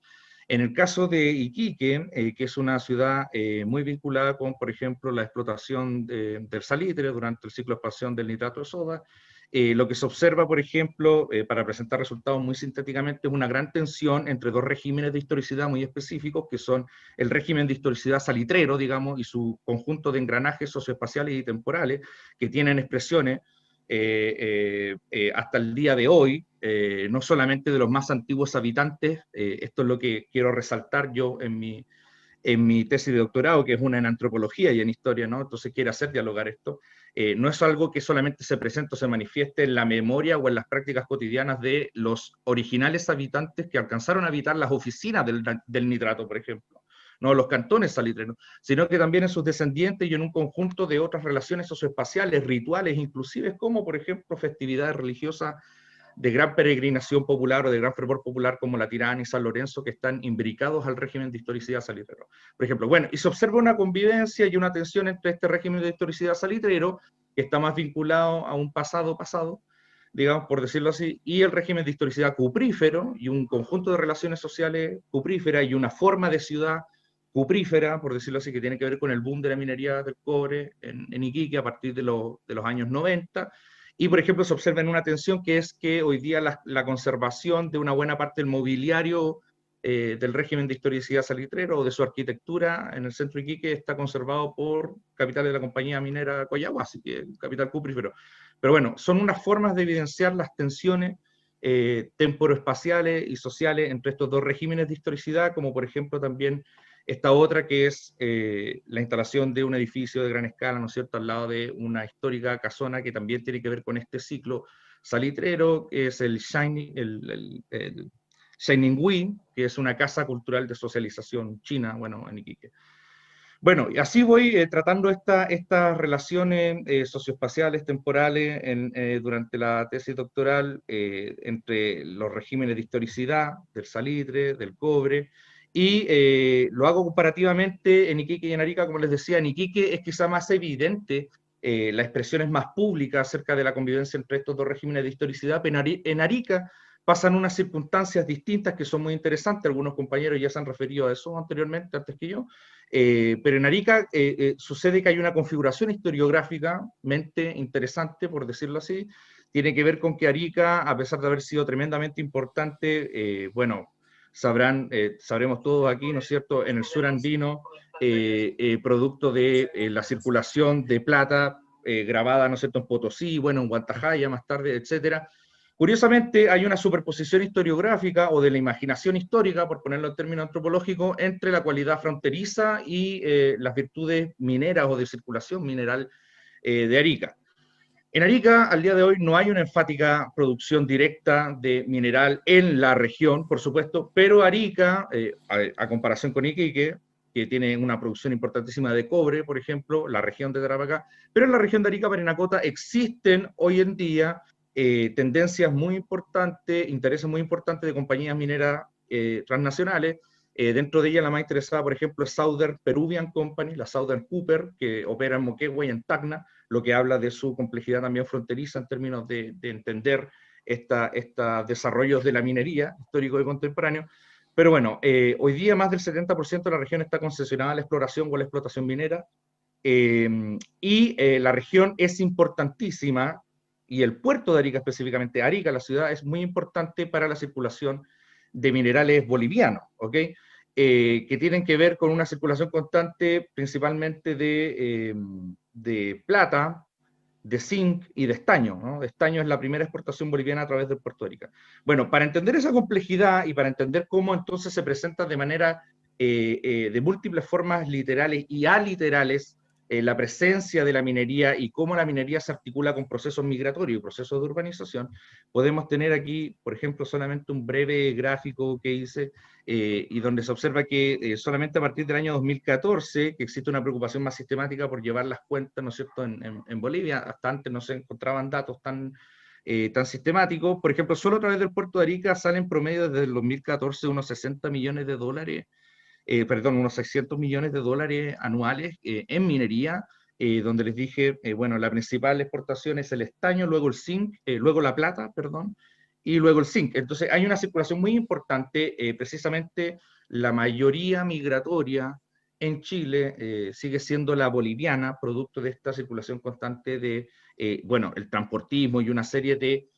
En el caso de Iquique, que es una ciudad muy vinculada con, por ejemplo, la explotación del salitre durante el ciclo de expansión del nitrato de soda, lo que se observa, por ejemplo, para presentar resultados muy sintéticamente, es una gran tensión entre dos regímenes de historicidad muy específicos, que son el régimen de historicidad salitrero, digamos, y su conjunto de engranajes socioespaciales y temporales, que tienen expresiones hasta el día de hoy, no solamente de los más antiguos habitantes, esto es lo que quiero resaltar yo en mi tesis de doctorado, que es una en antropología y en historia, ¿no? Entonces quiere hacer dialogar esto. No es algo que solamente se presente o se manifieste en la memoria o en las prácticas cotidianas de los originales habitantes que alcanzaron a habitar las oficinas del nitrato, por ejemplo, no los cantones salitreros, sino que también en sus descendientes y en un conjunto de otras relaciones socioespaciales, rituales, inclusive como, por ejemplo, festividades religiosas de gran peregrinación popular o de gran fervor popular como la Tirana y San Lorenzo, que están imbricados al régimen de historicidad salitrero. Por ejemplo, bueno, y se observa una convivencia y una tensión entre este régimen de historicidad salitrero, que está más vinculado a un pasado, digamos, por decirlo así, y el régimen de historicidad cuprífero, y un conjunto de relaciones sociales cupríferas y una forma de ciudad cuprífera, por decirlo así, que tiene que ver con el boom de la minería del cobre en Iquique a partir de los años 90, y, por ejemplo, se observa en una tensión que es que hoy día la conservación de una buena parte del mobiliario del régimen de historicidad salitrero o de su arquitectura en el centro de Iquique está conservado por capitales de la compañía minera Collahuasi, que es capital cuprífero. Pero bueno, son unas formas de evidenciar las tensiones temporoespaciales y sociales entre estos dos regímenes de historicidad, como por ejemplo también esta otra que es la instalación de un edificio de gran escala, ¿no es cierto?, al lado de una histórica casona que también tiene que ver con este ciclo salitrero, que es el Shininghui, que es una casa cultural de socialización china, bueno, en Iquique. Bueno, y así voy tratando estas relaciones socioespaciales, temporales, durante la tesis doctoral entre los regímenes de historicidad, del salitre, del cobre, y lo hago comparativamente en Iquique y en Arica. Como les decía, en Iquique es quizá más evidente la expresión es más pública acerca de la convivencia entre estos dos regímenes de historicidad, pero en Arica pasan unas circunstancias distintas que son muy interesantes. Algunos compañeros ya se han referido a eso anteriormente, antes que yo, pero en Arica sucede que hay una configuración historiográficamente interesante, por decirlo así. Tiene que ver con que Arica, a pesar de haber sido tremendamente importante, bueno, sabremos todos aquí, ¿no es cierto?, en el sur andino, producto de la circulación de plata grabada, ¿no es cierto?, en Potosí, bueno, en Huantajaya más tarde, etcétera. Curiosamente, hay una superposición historiográfica o de la imaginación histórica, por ponerlo en términos antropológicos, entre la cualidad fronteriza y las virtudes mineras o de circulación mineral de Arica. En Arica, al día de hoy, no hay una enfática producción directa de mineral en la región, por supuesto, pero Arica, a comparación con Iquique, que tiene una producción importantísima de cobre, por ejemplo, la región de Tarapacá, pero en la región de Arica, Parinacota, existen hoy en día tendencias muy importantes, intereses muy importantes de compañías mineras transnacionales. Dentro de ella la más interesada, por ejemplo, es Southern Peruvian Company, la Southern Cooper, que opera en Moquegua y en Tacna, lo que habla de su complejidad también fronteriza en términos de entender estos desarrollos de la minería histórico y contemporáneo. Pero bueno, hoy día más del 70% de la región está concesionada a la exploración o a la explotación minera, y la región es importantísima, y el puerto de Arica específicamente, Arica, la ciudad, es muy importante para la circulación de minerales bolivianos, ¿ok? Que tienen que ver con una circulación constante principalmente de plata, de zinc y de estaño, ¿no? De estaño es la primera exportación boliviana a través del puerto de Arica. Bueno, para entender esa complejidad y para entender cómo entonces se presenta de manera de múltiples formas literales y aliterales la presencia de la minería y cómo la minería se articula con procesos migratorios y procesos de urbanización, podemos tener aquí, por ejemplo, solamente un breve gráfico que hice y donde se observa que solamente a partir del año 2014 que existe una preocupación más sistemática por llevar las cuentas, ¿no es cierto?, en Bolivia. Hasta antes no se encontraban datos tan tan sistemático. Por ejemplo, solo a través del puerto de Arica salen en promedio desde el 2014 unos 60 millones de dólares, unos 600 millones de dólares anuales en minería, donde les dije, bueno, la principal exportación es el estaño, luego el zinc, luego la plata, perdón, y luego el zinc. Entonces hay una circulación muy importante, precisamente la mayoría migratoria en Chile sigue siendo la boliviana, producto de esta circulación constante de, bueno, el transportismo y una serie de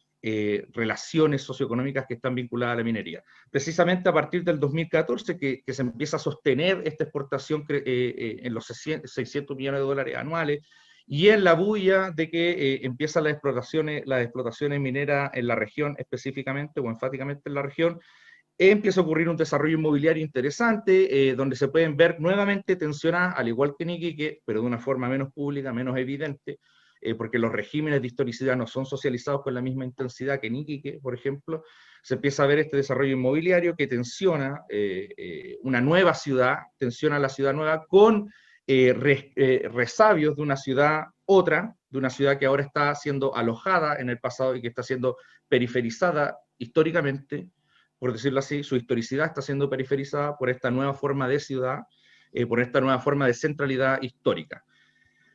relaciones socioeconómicas que están vinculadas a la minería. Precisamente a partir del 2014 que se empieza a sostener esta exportación en los 600 millones de dólares anuales, y en la bulla de que empiezan las explotaciones mineras en la región específicamente o enfáticamente en la región, empieza a ocurrir un desarrollo inmobiliario interesante, donde se pueden ver nuevamente tensionadas, al igual que en Iquique, pero de una forma menos pública, menos evidente, porque los regímenes de historicidad no son socializados con la misma intensidad que en Iquique, por ejemplo. Se empieza a ver este desarrollo inmobiliario que tensiona una nueva ciudad, tensiona la ciudad nueva con resabios de una ciudad otra, de una ciudad que ahora está siendo alojada en el pasado y que está siendo periferizada históricamente, por decirlo así. Su historicidad está siendo periferizada por esta nueva forma de ciudad, por esta nueva forma de centralidad histórica.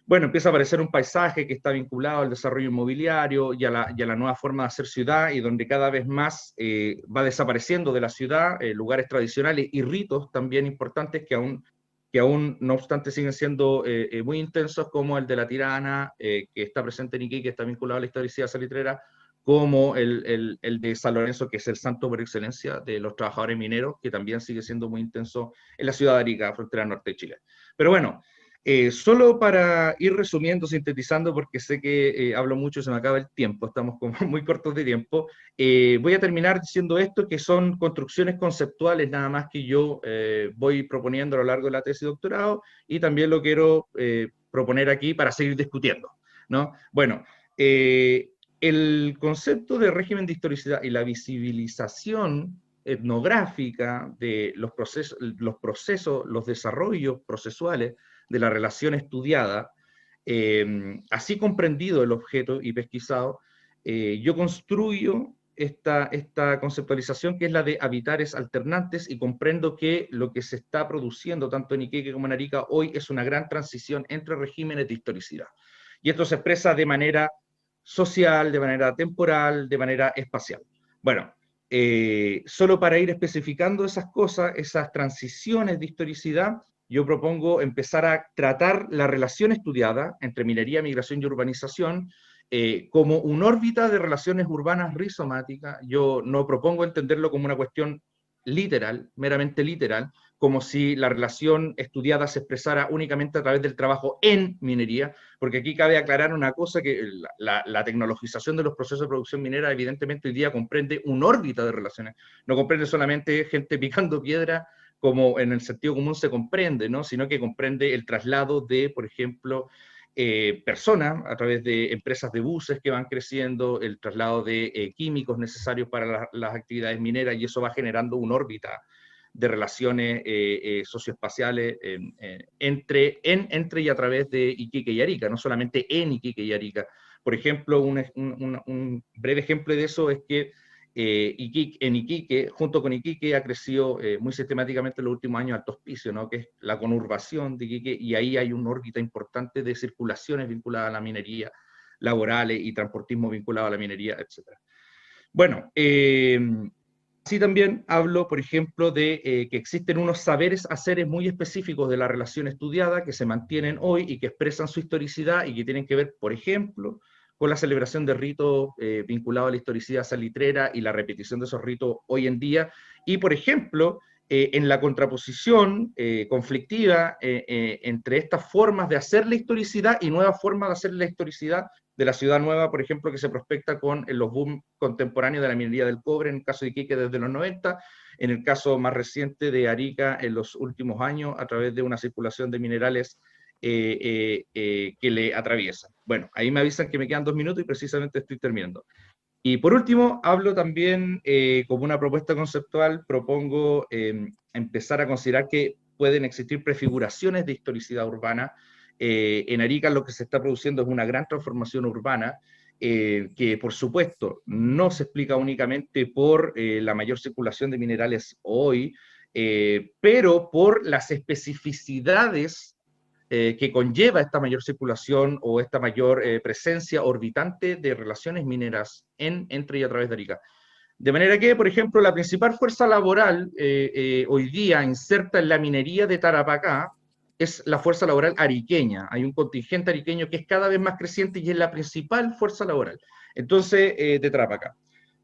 Bueno, empieza a aparecer un paisaje que está vinculado al desarrollo inmobiliario y a la nueva forma de hacer ciudad, y donde cada vez más va desapareciendo de la ciudad lugares tradicionales y ritos también importantes que aún no obstante siguen siendo muy intensos, como el de la Tirana, que está presente en Iquique, que está vinculado a la historicidad salitrera, como el de San Lorenzo, que es el santo por excelencia de los trabajadores mineros, que también sigue siendo muy intenso en la ciudad de Arica, frontera norte de Chile. Pero bueno, solo para ir resumiendo, sintetizando, porque sé que hablo mucho y se me acaba el tiempo, estamos como muy cortos de tiempo, voy a terminar diciendo esto, que son construcciones conceptuales nada más que yo voy proponiendo a lo largo de la tesis de doctorado, y también lo quiero proponer aquí para seguir discutiendo, ¿no? Bueno, el concepto de régimen de historicidad y la visibilización etnográfica de los procesos, los desarrollos procesuales de la relación estudiada, así comprendido el objeto y pesquisado, yo construyo esta conceptualización, que es la de habitares alternantes, y comprendo que lo que se está produciendo tanto en Iquique como en Arica hoy es una gran transición entre regímenes de historicidad. Y esto se expresa de manera social, de manera temporal, de manera espacial. Bueno, solo para ir especificando esas cosas, esas transiciones de historicidad, yo propongo empezar a tratar la relación estudiada entre minería, migración y urbanización como una órbita de relaciones urbanas rizomáticas. Yo no propongo entenderlo como una cuestión literal, meramente literal, como si la relación estudiada se expresara únicamente a través del trabajo en minería, porque aquí cabe aclarar una cosa, que la tecnologización de los procesos de producción minera evidentemente hoy día comprende una órbita de relaciones, no comprende solamente gente picando piedra, como en el sentido común se comprende, ¿no? Sino que comprende el traslado de, por ejemplo, personas a través de empresas de buses que van creciendo, el traslado de químicos necesarios para las actividades mineras, y eso va generando una órbita de relaciones socioespaciales entre y a través de Iquique y Arica, no solamente en Iquique y Arica. Por ejemplo, un breve ejemplo de eso es que en Iquique, junto con Iquique, ha crecido muy sistemáticamente en los últimos años Alto Hospicio, ¿no? Que es la conurbación de Iquique, y ahí hay una órbita importante de circulaciones vinculadas a la minería, laborales y transportismo vinculado a la minería, etc. Bueno, sí, también hablo, por ejemplo, de que existen unos saberes haceres muy específicos de la relación estudiada que se mantienen hoy y que expresan su historicidad y que tienen que ver, por ejemplo, con la celebración de ritos vinculados a la historicidad salitrera y la repetición de esos ritos hoy en día, y, por ejemplo, en la contraposición conflictiva entre estas formas de hacer la historicidad y nuevas formas de hacer la historicidad de la ciudad nueva, por ejemplo, que se prospecta con los boom contemporáneos de la minería del cobre, en el caso de Iquique desde los 90, en el caso más reciente de Arica en los últimos años, a través de una circulación de minerales que le atraviesan. Bueno, ahí me avisan que me quedan 2 minutos y precisamente estoy terminando. Y por último, hablo también como una propuesta conceptual, propongo empezar a considerar que pueden existir prefiguraciones de historicidad urbana. En Arica lo que se está produciendo es una gran transformación urbana, que por supuesto no se explica únicamente por la mayor circulación de minerales hoy, pero por las especificidades que conlleva esta mayor circulación o esta mayor presencia orbitante de relaciones mineras entre y a través de Arica. De manera que, por ejemplo, la principal fuerza laboral hoy día inserta en la minería de Tarapacá es la fuerza laboral ariqueña. Hay un contingente ariqueño que es cada vez más creciente y es la principal fuerza laboral. Entonces, de Tarapacá,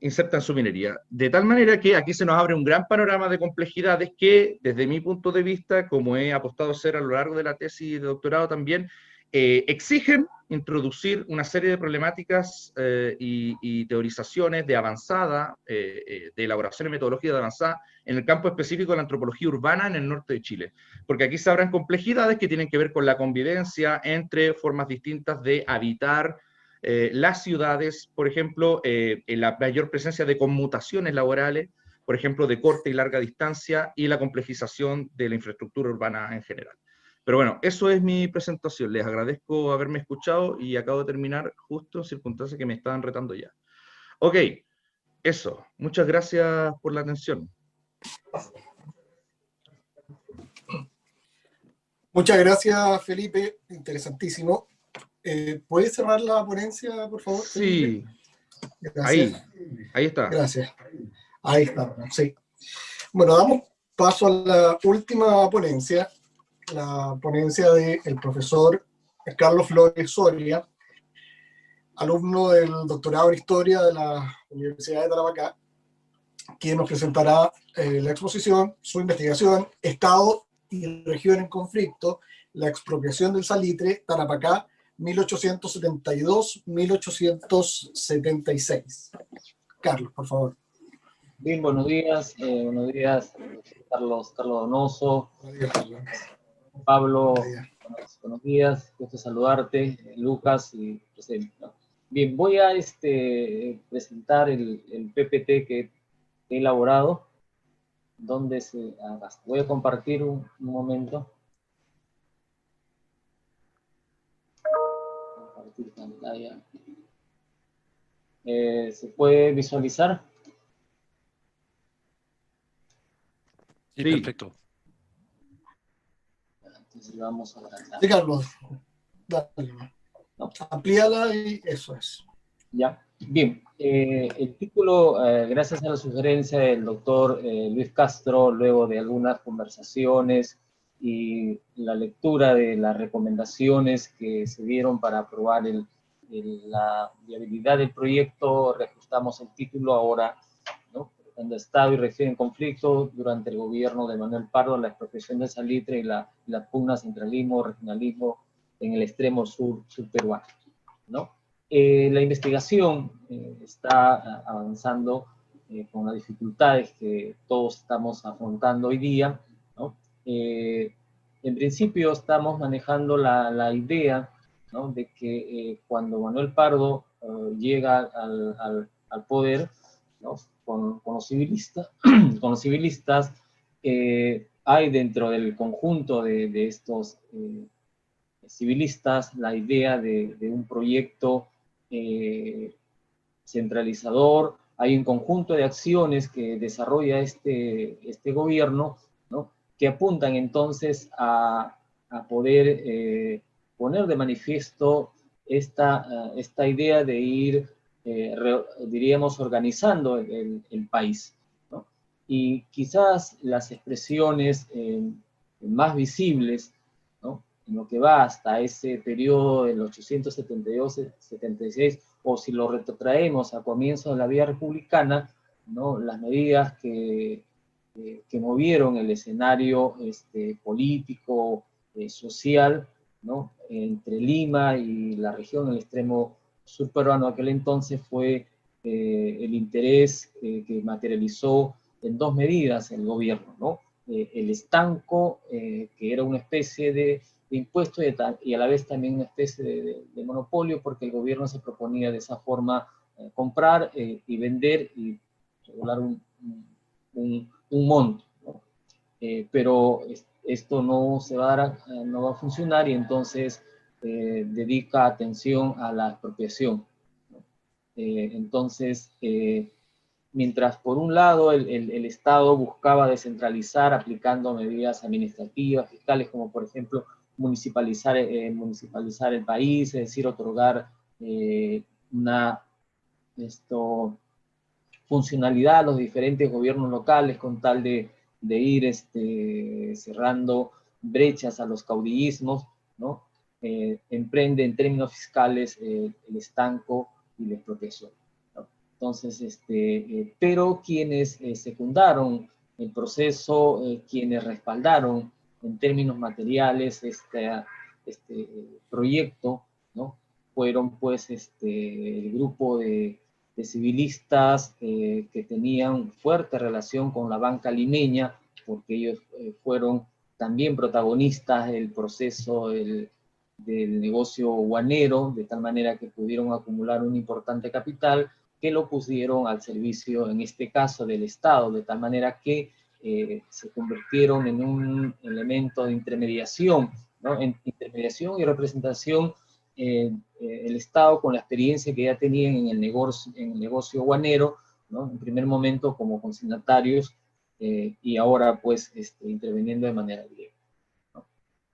inserta en su minería. De tal manera que aquí se nos abre un gran panorama de complejidades que, desde mi punto de vista, como he apostado a ser a lo largo de la tesis de doctorado también, exigen introducir una serie de problemáticas y teorizaciones de avanzada, de elaboraciones metodológicas de avanzada, en el campo específico de la antropología urbana en el norte de Chile. Porque aquí se abran complejidades que tienen que ver con la convivencia entre formas distintas de habitar las ciudades, por ejemplo, en la mayor presencia de conmutaciones laborales, por ejemplo, de corta y larga distancia, y la complejización de la infraestructura urbana en general. Pero bueno, eso es mi presentación. Les agradezco haberme escuchado y acabo de terminar justo en circunstancias que me estaban retando ya. Ok, eso. Muchas gracias por la atención. Muchas gracias, Felipe. Interesantísimo. ¿Puedes cerrar la ponencia, por favor, Felipe? Sí, Gracias. ahí está. Gracias. Ahí está, sí. Bueno, damos paso a la última ponencia, la ponencia del profesor Carlos Flores Soria, alumno del doctorado en Historia de la Universidad de Tarapacá, quien nos presentará la exposición, su investigación, Estado y región en conflicto, la expropiación del salitre, Tarapacá, 1872-1876. Carlos, por favor. Bien, buenos días, Carlos Donoso, Pablo, buenos días, gusto saludarte, Lucas y presente. Bien, voy a presentar el PPT que he elaborado, donde voy a compartir un momento. Compartir pantalla. ¿Se puede visualizar? Sí, perfecto. Entonces vamos a adelantar. Sí, Carlos, dale. ¿No? Amplíala y eso es. Ya, bien. El título, gracias a la sugerencia del doctor Luis Castro, luego de algunas conversaciones y la lectura de las recomendaciones que se dieron para aprobar la viabilidad del proyecto, reajustamos el título ahora, ¿no? Cuando Estado y región en conflicto durante el gobierno de Manuel Pardo, la expropiación del salitre y la pugna centralismo, regionalismo en el extremo sur peruano, ¿no? La investigación está avanzando con las dificultades que todos estamos afrontando hoy día, ¿no? En principio estamos manejando la idea, ¿no?, de que cuando Manuel Pardo llega al poder, ¿no?, con los civilistas, hay dentro del conjunto de estos civilistas la idea de un proyecto centralizador. Hay un conjunto de acciones que desarrolla este gobierno, ¿no?, que apuntan entonces a poder poner de manifiesto esta idea de ir, diríamos, organizando el país, ¿no? Y quizás las expresiones más visibles, ¿no?, en lo que va hasta ese periodo del 872-76, o si lo retrotraemos a comienzos de la vida republicana, ¿no?, las medidas que movieron el escenario político, social, ¿no?, entre Lima y la región, el extremo sur peruano aquel entonces, fue el interés que materializó en dos medidas el gobierno, ¿no? El estanco, que era una especie de impuesto y a la vez también una especie de monopolio, porque el gobierno se proponía de esa forma comprar y vender y regular un monto, ¿no? Pero esto no va a funcionar, y entonces dedica atención a la expropiación, ¿no? Entonces, mientras por un lado el Estado buscaba descentralizar aplicando medidas administrativas, fiscales, como por ejemplo municipalizar el país, es decir, otorgar una funcionalidad a los diferentes gobiernos locales con tal de ir cerrando brechas a los caudillismos, ¿no? Emprende en términos fiscales el estanco y la expropiación, ¿no? Entonces, pero quienes secundaron el proceso, quienes respaldaron en términos materiales este proyecto, ¿no? Fueron pues el grupo de civilistas que tenían fuerte relación con la banca limeña, porque ellos fueron también protagonistas del proceso del negocio guanero, de tal manera que pudieron acumular un importante capital que lo pusieron al servicio, en este caso, del Estado, de tal manera que se convirtieron en un elemento de intermediación, ¿no? En intermediación y representación el Estado con la experiencia que ya tenían en el negocio guanero, ¿no? En primer momento como consignatarios y ahora pues interviniendo de manera directa, ¿no?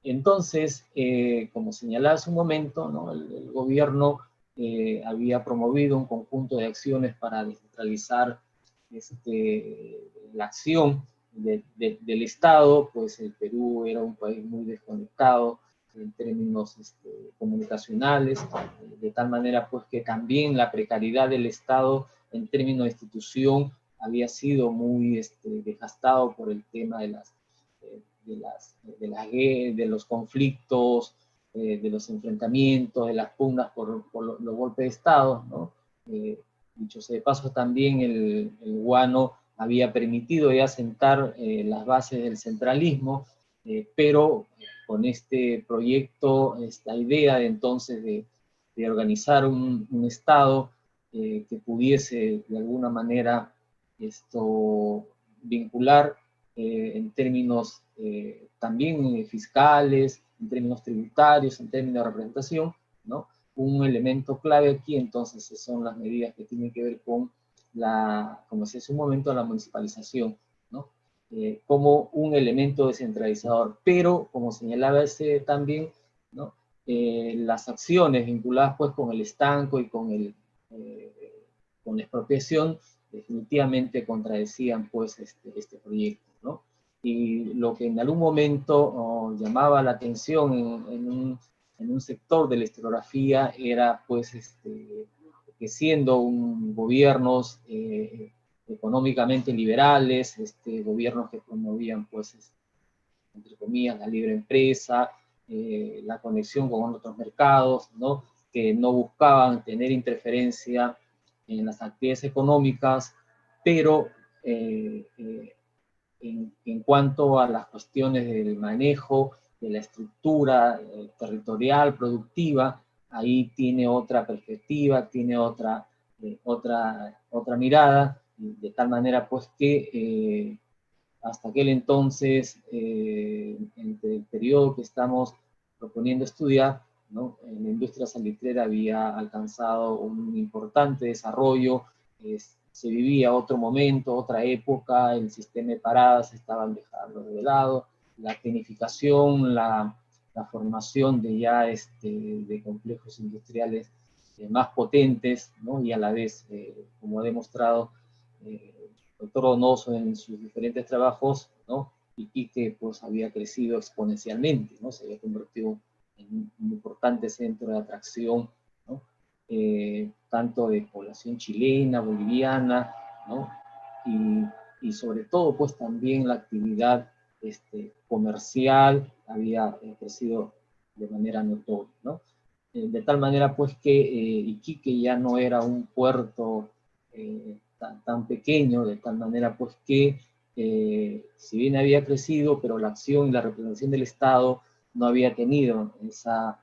Entonces, como señalaba hace un momento, ¿no? El gobierno había promovido un conjunto de acciones para descentralizar la acción del Estado, pues el Perú era un país muy desconectado en términos comunicacionales, de tal manera pues que también la precariedad del Estado en términos de institución había sido muy desgastado por el tema de los conflictos, de los enfrentamientos, de las pugnas por los golpes de Estado, ¿no? Dicho sea de paso, también el guano había permitido ya sentar las bases del centralismo, pero con este proyecto, esta idea de entonces de organizar un Estado que pudiese de alguna manera vincular en términos también fiscales, en términos tributarios, en términos de representación, ¿no? Un elemento clave aquí entonces son las medidas que tienen que ver con como se hace un momento, la municipalización, ¿no? Como un elemento descentralizador, pero como señalaba también, ¿no? Las acciones vinculadas pues con el estanco y con la expropiación definitivamente contradecían pues este proyecto, ¿no? Y lo que en algún momento llamaba la atención en un sector de la historiografía era pues que siendo gobiernos económicamente liberales, gobiernos que promovían pues entre comillas la libre empresa, la conexión con otros mercados, ¿no? Que no buscaban tener interferencia en las actividades económicas, pero en cuanto a las cuestiones del manejo de la estructura territorial, productiva, ahí tiene otra perspectiva, tiene otra mirada, de tal manera pues que hasta aquel entonces, entre el periodo que estamos proponiendo estudiar, ¿no? En la industria salitrera había alcanzado un importante desarrollo, se vivía otro momento, otra época, el sistema de paradas estaban dejando de lado, la tecnificación, la formación de ya de complejos industriales más potentes, ¿no? Y a la vez, como ha demostrado el doctor Donoso en sus diferentes trabajos, ¿no? Iquique pues había crecido exponencialmente, ¿no? Se había convertido en un importante centro de atracción, ¿no? Tanto de población chilena, boliviana, ¿no? Y sobre todo pues también la actividad comercial había crecido de manera notoria, ¿no? De tal manera pues que Iquique ya no era un puerto tan pequeño, de tal manera pues que si bien había crecido, pero la acción y la representación del Estado no había tenido esa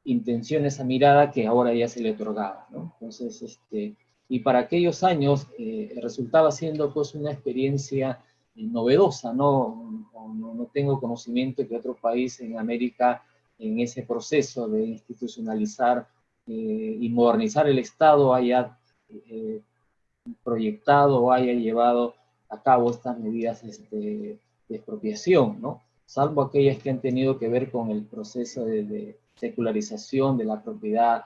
intención, esa mirada que ahora ya se le otorgaba, ¿no? Entonces, y para aquellos años resultaba siendo pues una experiencia novedosa, ¿no? No tengo conocimiento que otro país en América en ese proceso de institucionalizar y modernizar el Estado haya proyectado o haya llevado a cabo estas medidas de expropiación, ¿no? Salvo aquellas que han tenido que ver con el proceso de secularización de la propiedad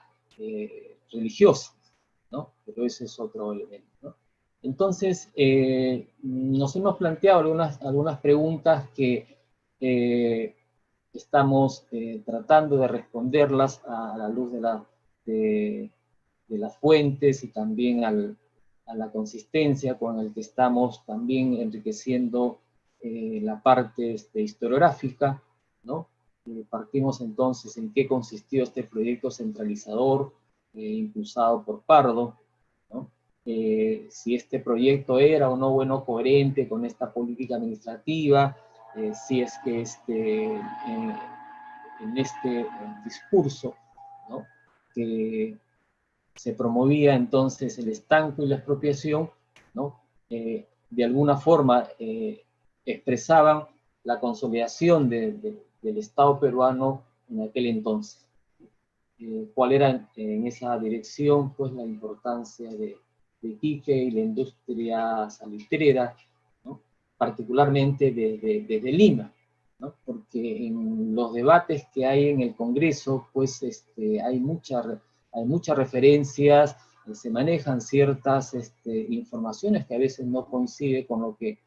religiosa, ¿no? Pero ese es otro elemento, ¿no? Entonces, nos hemos planteado algunas preguntas que estamos tratando de responderlas a la luz de las fuentes y también a la consistencia con el que estamos también enriqueciendo la parte historiográfica, ¿no? Partimos entonces en qué consistió este proyecto centralizador impulsado por Pardo, ¿no? Si este proyecto era o no bueno coherente con esta política administrativa, si es que en este discurso, ¿no?, que se promovía entonces el estanco y la expropiación, ¿no?, de alguna forma expresaban la consolidación del Estado peruano en aquel entonces. ¿Cuál era en esa dirección? Pues la importancia de Iquique y la industria salitrera, ¿no?, particularmente desde Lima, ¿no?, porque en los debates que hay en el Congreso, pues hay muchas referencias, se manejan ciertas informaciones que a veces no coinciden con lo que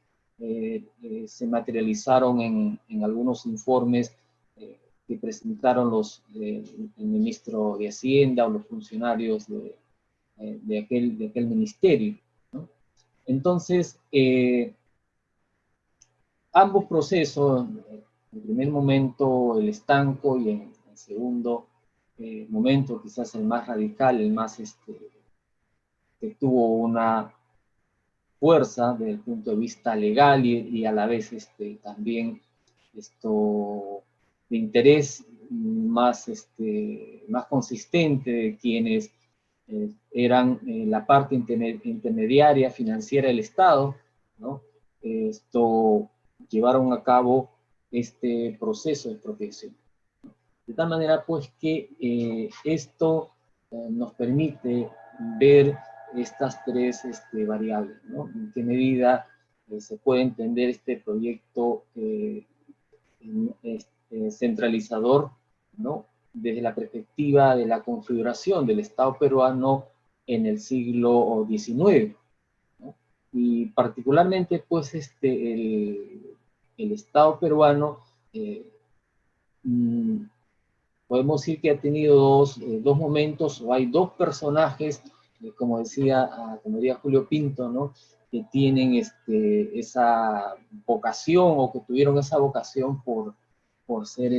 se materializaron en algunos informes que presentaron el ministro de Hacienda o los funcionarios de aquel ministerio, ¿no? Entonces, ambos procesos, en primer momento el estanco y en el segundo momento, quizás el más radical, el más que tuvo una fuerza desde el punto de vista legal y a la vez también de interés más consistente de quienes eran la parte intermediaria financiera del Estado, ¿no? Llevaron a cabo este proceso de expropiación. De tal manera, pues, que esto nos permite ver estas tres variables, ¿no? En qué medida se puede entender este proyecto centralizador, ¿no?, desde la perspectiva de la configuración del Estado peruano en el siglo XIX, ¿no? Y particularmente, pues, el Estado peruano, podemos decir que ha tenido dos momentos, o hay dos personajes, como diría Julio Pinto, ¿no?, que tienen esa vocación, o que tuvieron esa vocación por ser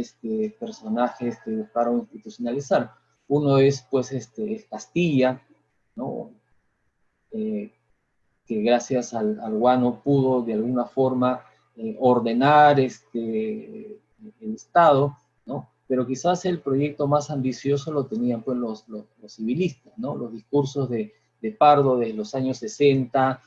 personajes que buscaron institucionalizar. Uno es, pues, Castilla, ¿no?, que gracias al guano pudo de alguna forma ordenar el Estado, ¿no? Pero quizás el proyecto más ambicioso lo tenían, pues, los civilistas, ¿no? Los discursos de Pardo de los años 60,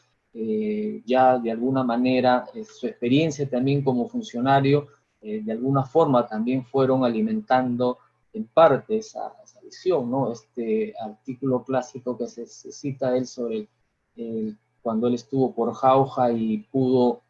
ya de alguna manera su experiencia también como funcionario, de alguna forma también fueron alimentando en parte esa visión, ¿no? Este artículo clásico que se cita él sobre cuando él estuvo por Jauja y pudo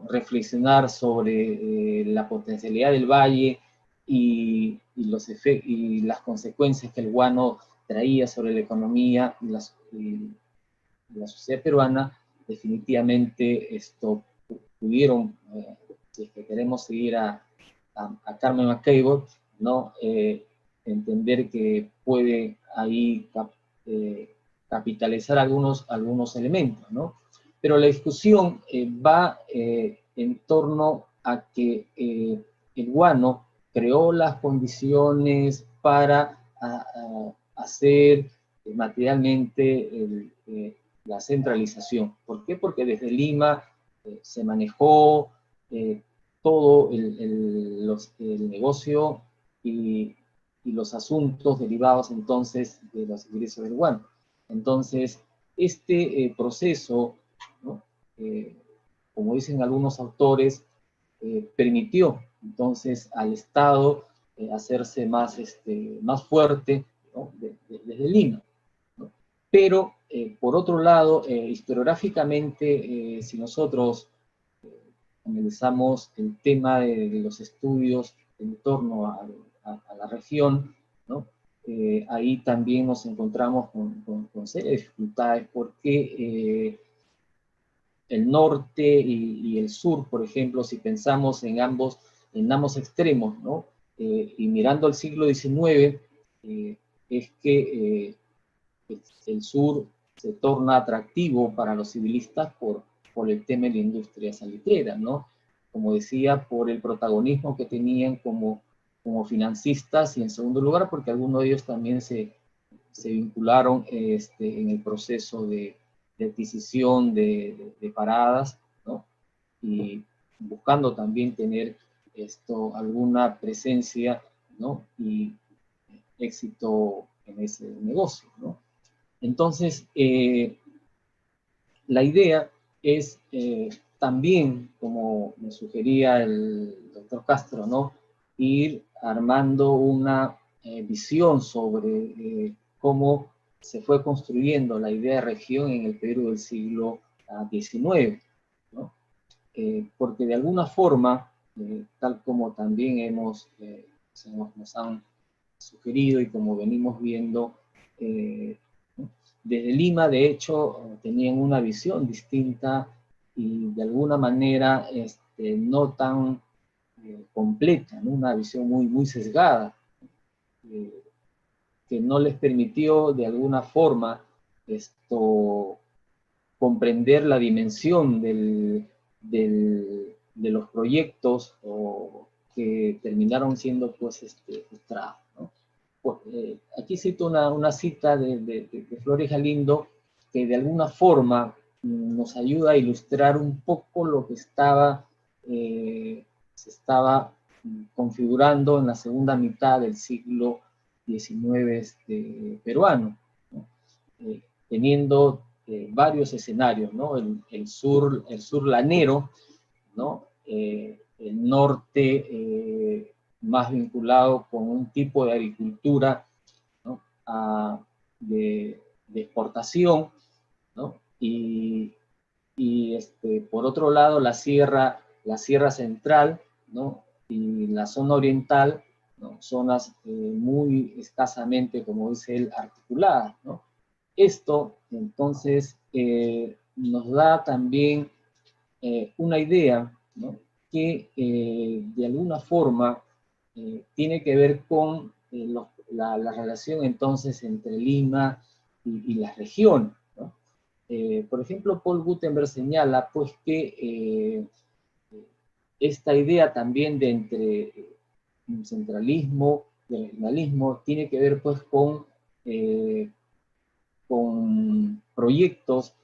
reflexionar sobre la potencialidad del valle y las consecuencias que el guano traía sobre la economía y la sociedad peruana. Definitivamente pudieron, si es que queremos seguir a Carmen McCabe, ¿no?, entender que puede ahí capitalizar algunos elementos, ¿no? Pero la discusión va en torno a que el guano creó las condiciones para hacer materialmente la centralización. ¿Por qué? Porque desde Lima se manejó todo el negocio y los asuntos derivados entonces de los ingresos del guano. Entonces, este proceso, ¿no?, como dicen algunos autores, permitió entonces al Estado hacerse más, más fuerte, ¿no? Desde Lima, ¿no? Pero, por otro lado, historiográficamente, si nosotros analizamos el tema de los estudios en torno a la región, ¿no? Ahí también nos encontramos con serias dificultades porque el norte y el sur, por ejemplo, si pensamos en ambos extremos, ¿no? Y mirando al siglo XIX, es que el sur se torna atractivo para los civilistas por el tema de la industria salitrera, ¿no? Como decía, por el protagonismo que tenían como financistas, y en segundo lugar porque algunos de ellos también se vincularon en el proceso de adquisición de paradas, ¿no? Y buscando también tener alguna presencia, ¿no? Y éxito en ese negocio, ¿no? Entonces, la idea es también, como me sugería el doctor Castro, ¿no? Ir armando una visión sobre cómo se fue construyendo la idea de región en el Perú del siglo XIX, ¿no? Porque de alguna forma, tal como también nos han sugerido y como venimos viendo, desde Lima, de hecho, tenían una visión distinta y de alguna manera no tan completa, ¿no? Una visión muy sesgada, que no les permitió de alguna forma comprender la dimensión de los proyectos que terminaron siendo pues frustrados, ¿no? Aquí cito una cita de Flores Galindo que de alguna forma nos ayuda a ilustrar un poco lo que se estaba configurando en la segunda mitad del siglo XIX peruano, ¿no? Teniendo varios escenarios, ¿no? El sur lanero, ¿no? El norte más vinculado con un tipo de agricultura, ¿no? de exportación, ¿no? Y por otro lado la sierra central, ¿no? Y la zona oriental, ¿no? Zonas muy escasamente, como dice él, articuladas, ¿no? Esto, entonces, nos da también una idea, ¿no? Que de alguna forma tiene que ver con la relación entonces entre Lima y la región, ¿no? Por ejemplo, Paul Gutenberg señala pues que esta idea también de entre centralismo y regionalismo tiene que ver pues con proyectos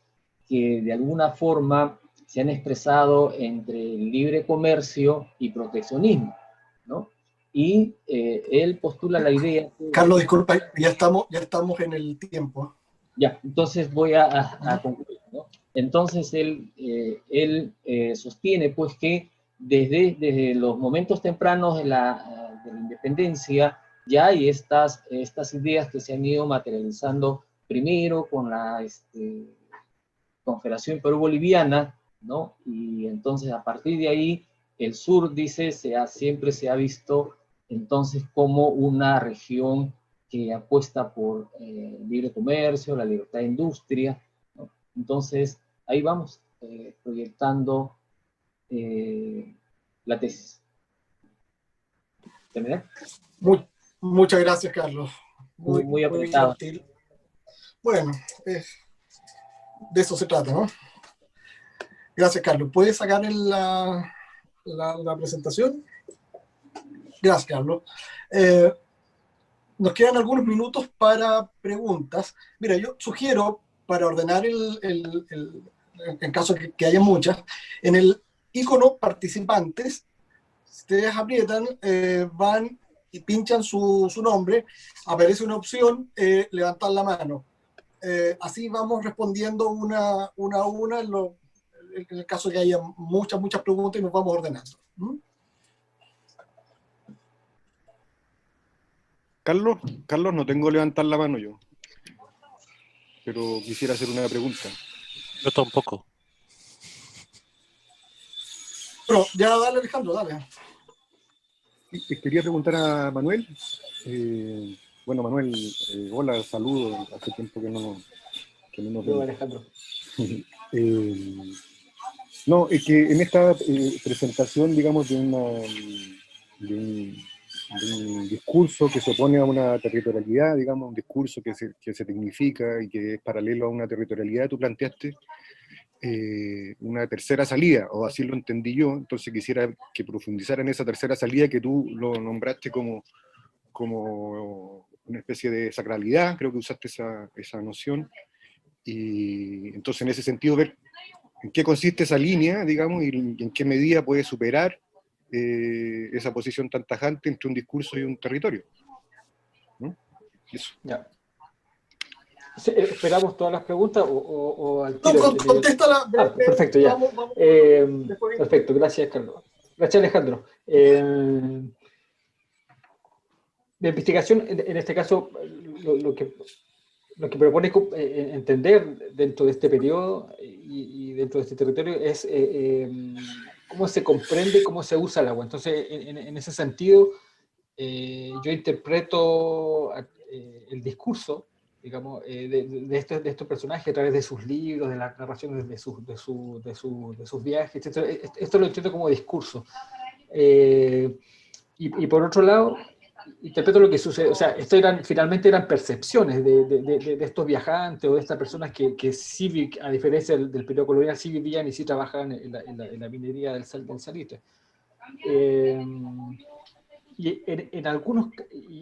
que de alguna forma se han expresado entre el libre comercio y proteccionismo, ¿no? Y él postula la idea... Carlos, disculpa, ya estamos en el tiempo. Ya, entonces voy a concluir, ¿no? Entonces él sostiene pues que desde los momentos tempranos de la independencia ya hay estas ideas que se han ido materializando primero con la Confederación Perú-Boliviana, ¿no? Y entonces a partir de ahí el sur, dice, siempre se ha visto entonces como una región que apuesta por el libre comercio, la libertad de industria, ¿no? Entonces ahí vamos proyectando la tesis. ¿Terminé? Muchas gracias, Carlos. Muy apretado. Gentil. Bueno, de eso se trata, ¿no? Gracias, Carlos. ¿Puedes sacar la presentación? Gracias, Carlos. Nos quedan algunos minutos para preguntas. Mira, yo sugiero, para ordenar en caso que haya muchas, en el icono participantes, si ustedes aprietan, van y pinchan su nombre, aparece una opción, levantar la mano. Así vamos respondiendo una a una en el caso que haya muchas preguntas y nos vamos ordenando. Carlos, no tengo levantar la mano yo, pero quisiera hacer una pregunta. Yo tampoco. Bueno, ya dale, Alejandro, dale. Quería preguntar a Manuel. Bueno, Manuel, hola, saludos. Hace tiempo que no nos vemos. Alejandro. No, es que en esta presentación, digamos, de un discurso que se opone a una territorialidad, digamos, un discurso que se tecnifica y que es paralelo a una territorialidad, tú planteaste una tercera salida, o así lo entendí yo. Entonces quisiera que profundizara en esa tercera salida que tú lo nombraste como una especie de sacralidad, creo que usaste esa noción, y entonces en ese sentido ver en qué consiste esa línea, digamos, y en qué medida puede superar esa posición tan tajante entre un discurso y un territorio, ¿no? Eso. Ya. ¿Esperamos todas las preguntas o al No, tiro? contéstala. Perfecto, ya. Vamos. Perfecto, gracias, Carlos. Gracias, Alejandro. La investigación, en este caso, lo que propone entender dentro de este periodo y dentro de este territorio es cómo se comprende, cómo se usa el agua. Entonces, en ese sentido, yo interpreto el discurso, digamos, de estos personajes a través de sus libros, de las narraciones de sus viajes, etc. Esto lo entiendo como discurso. Y por otro lado, interpreto lo que sucede, o sea, finalmente eran percepciones de estos viajantes o de estas personas que sí, a diferencia del periodo colonial, sí vivían y sí trabajaban en la minería del salitre. Y en algunos,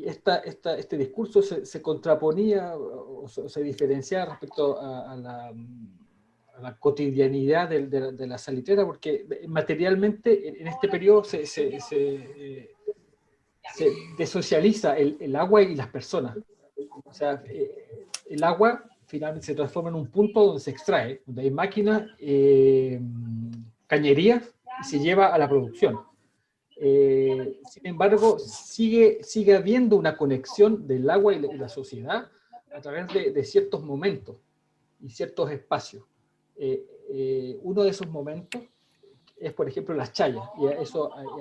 este discurso se contraponía o se diferenciaba respecto a la cotidianidad de la salitrera, porque materialmente en este periodo se desocializa el agua y las personas. O sea, el agua finalmente se transforma en un punto donde se extrae, donde hay máquinas, cañerías, y se lleva a la producción. Sin embargo, sigue habiendo una conexión del agua y la sociedad a través de ciertos momentos y ciertos espacios. Uno de esos momentos es, por ejemplo, las chayas, y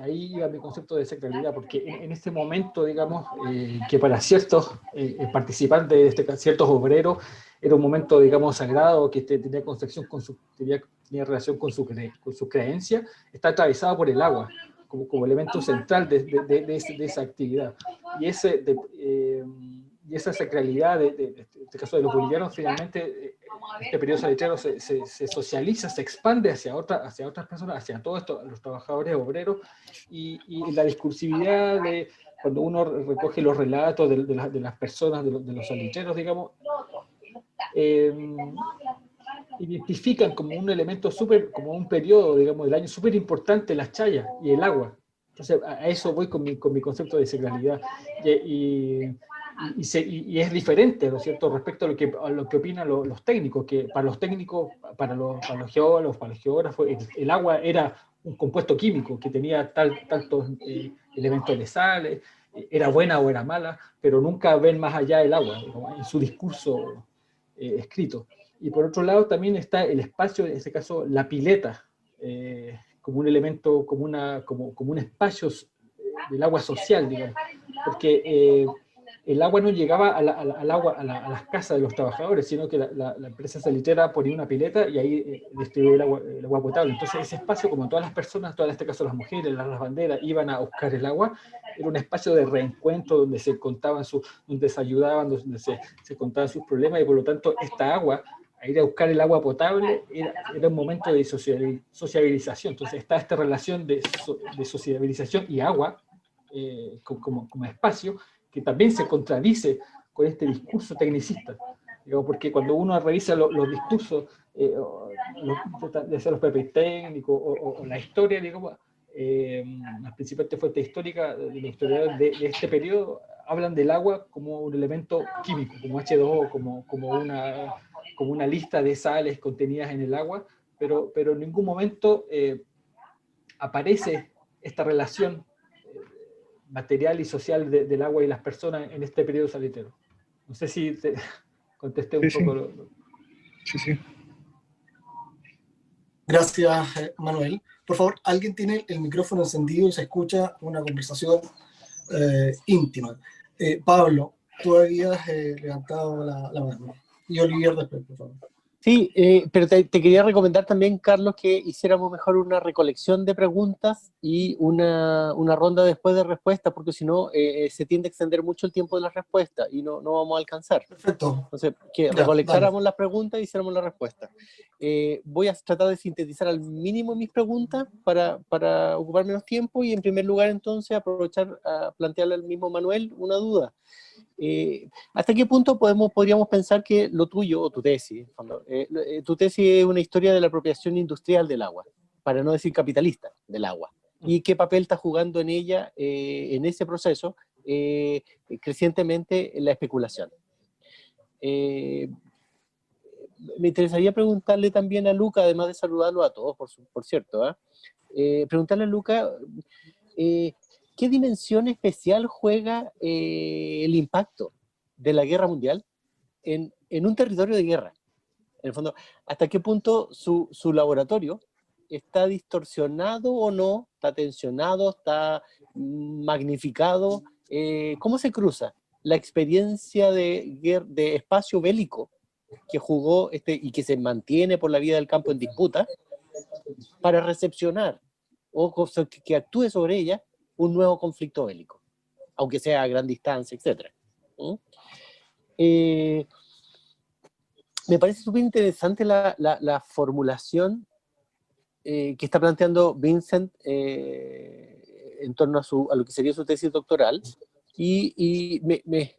ahí iba mi concepto de sacralidad, porque en este momento, digamos, que para ciertos participantes, ciertos obreros, era un momento, digamos, sagrado, que tenía tenía relación con su creencia, está atravesado por el agua, como elemento central de esa actividad. Y esa sacralidad, en este caso de los bolivianos, finalmente, este periodo salitrero se socializa, se expande hacia otras personas, hacia todos los trabajadores obreros, y la discursividad cuando uno recoge los relatos de las personas, de los salitreros, digamos, identifican como un elemento como un periodo, digamos, del año súper importante las chayas y el agua. Entonces, a eso voy con mi concepto de sacralidad. Y es diferente, ¿no es cierto?, respecto a lo que opinan los técnicos, que para los técnicos, para los geólogos, para los geógrafos, el agua era un compuesto químico que tenía tantos elementos de sales, era buena o era mala, pero nunca ven más allá del agua, ¿no?, en su discurso escrito. Y por otro lado también está el espacio, en este caso la pileta, como un elemento, como un espacio del agua social, digamos, porque el agua no llegaba a las casas de los trabajadores, sino que la empresa salitrera ponía una pileta y ahí distribuía el agua potable. Entonces ese espacio, como todas las personas, en este caso las mujeres, las banderas, iban a buscar el agua, era un espacio de reencuentro donde se contaban donde se ayudaban, donde se contaban sus problemas, y por lo tanto esta agua, a ir a buscar el agua potable, era un momento de sociabilización. Entonces está esta relación de sociabilización y agua como espacio, que también se contradice con este discurso tecnicista. Digamos, porque cuando uno revisa los discursos, de los papers técnicos o la historia, digamos, las principales fuentes históricas de los historiadores de este periodo hablan del agua como un elemento químico, como H2O, como una lista de sales contenidas en el agua, pero en ningún momento aparece esta relación material y social del agua y las personas en este periodo salitero. No sé si te contesté un poco. Sí. Gracias, Manuel. Por favor, alguien tiene el micrófono encendido y se escucha una conversación íntima. Pablo, tú habías levantado la mano. Y Olivier después, por favor. Sí, pero te quería recomendar también, Carlos, que hiciéramos mejor una recolección de preguntas y una ronda después de respuestas, porque si no se tiende a extender mucho el tiempo de la respuesta y no vamos a alcanzar. Perfecto. Entonces, que Ya, recolectáramos las preguntas y hiciéramos la respuesta. Voy a tratar de sintetizar al mínimo mis preguntas para ocupar menos tiempo y en primer lugar entonces aprovechar a plantearle al mismo Manuel una duda. ¿Hasta qué punto podríamos pensar que lo tuyo, o tu tesis, tu tesis es una historia de la apropiación industrial del agua, para no decir capitalista del agua? ¿Y qué papel está jugando en ella, en ese proceso, crecientemente la especulación? Me interesaría preguntarle también a Luca, además de saludarlo a todos, por cierto, preguntarle a Luca, ¿qué dimensión especial juega el impacto de la guerra mundial en un territorio de guerra? En el fondo, ¿hasta qué punto su laboratorio está distorsionado o no? ¿Está tensionado? ¿Está magnificado? ¿Cómo se cruza la experiencia de espacio bélico que jugó y que se mantiene por la vida del campo en disputa para recepcionar o que actúe sobre ella un nuevo conflicto bélico, aunque sea a gran distancia, etc.? Me parece súper interesante la formulación que está planteando Vincent en torno a lo que sería su tesis doctoral, y me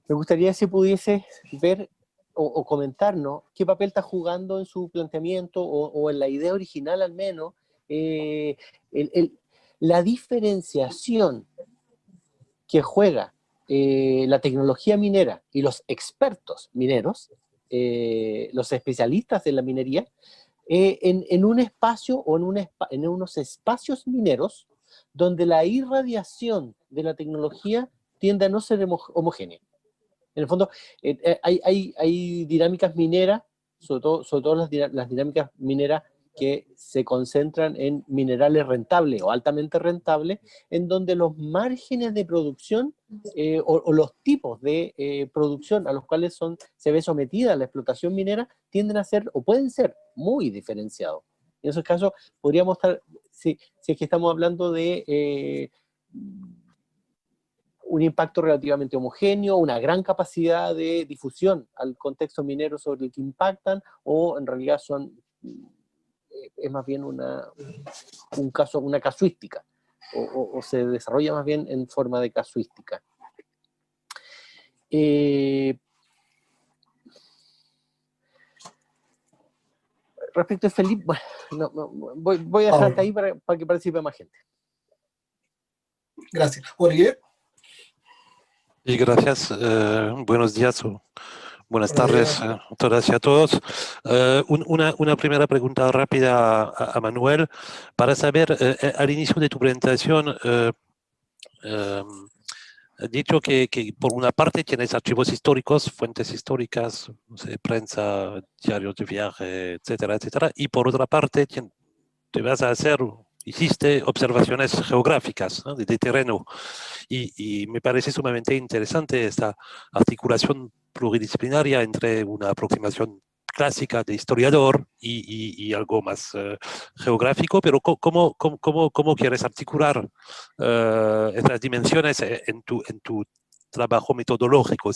gustaría si pudiese ver o comentarnos qué papel está jugando en su planteamiento o en la idea original al menos la diferenciación que juega la tecnología minera y los expertos mineros, los especialistas de la minería, en un espacio o en unos espacios mineros donde la irradiación de la tecnología tiende a no ser homogénea. En el fondo, hay dinámicas mineras, sobre todo las dinámicas mineras que se concentran en minerales rentables o altamente rentables, en donde los márgenes de producción o los tipos de producción a los cuales se ve sometida la explotación minera tienden a ser o pueden ser muy diferenciados. En esos casos podríamos estar, si es que estamos hablando de un impacto relativamente homogéneo, una gran capacidad de difusión al contexto minero sobre el que impactan, o en realidad es más bien una casuística, o se desarrolla más bien en forma de casuística. Respecto a Felipe, bueno, voy a dejar ahí para que participe más gente. Gracias. Olivier. Y gracias. Buenos días o buenas tardes a todas y a todos. Una primera pregunta rápida a Manuel, para saber, al inicio de tu presentación, has dicho que por una parte tienes archivos históricos, fuentes históricas, no sé, prensa, diarios de viaje, etcétera, etcétera, y por otra parte te vas a hiciste observaciones geográficas, ¿no? de terreno, y me parece sumamente interesante esta articulación pluridisciplinaria entre una aproximación clásica de historiador y algo más geográfico, pero ¿cómo quieres articular estas dimensiones en tu trabajo metodológico?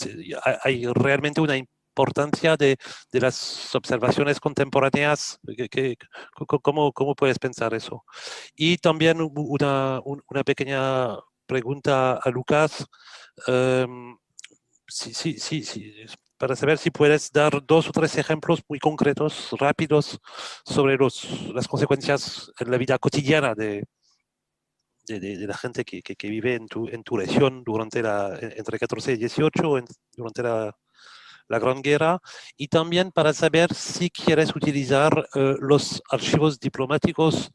¿Hay realmente una importancia de las observaciones contemporáneas? ¿Cómo puedes pensar eso? Y también una pequeña pregunta a Lucas, para saber si puedes dar 2 o 3 ejemplos muy concretos, rápidos, sobre las consecuencias en la vida cotidiana de la gente que vive en tu región entre 14 y 18, durante la Gran Guerra, y también para saber si quieres utilizar los archivos diplomáticos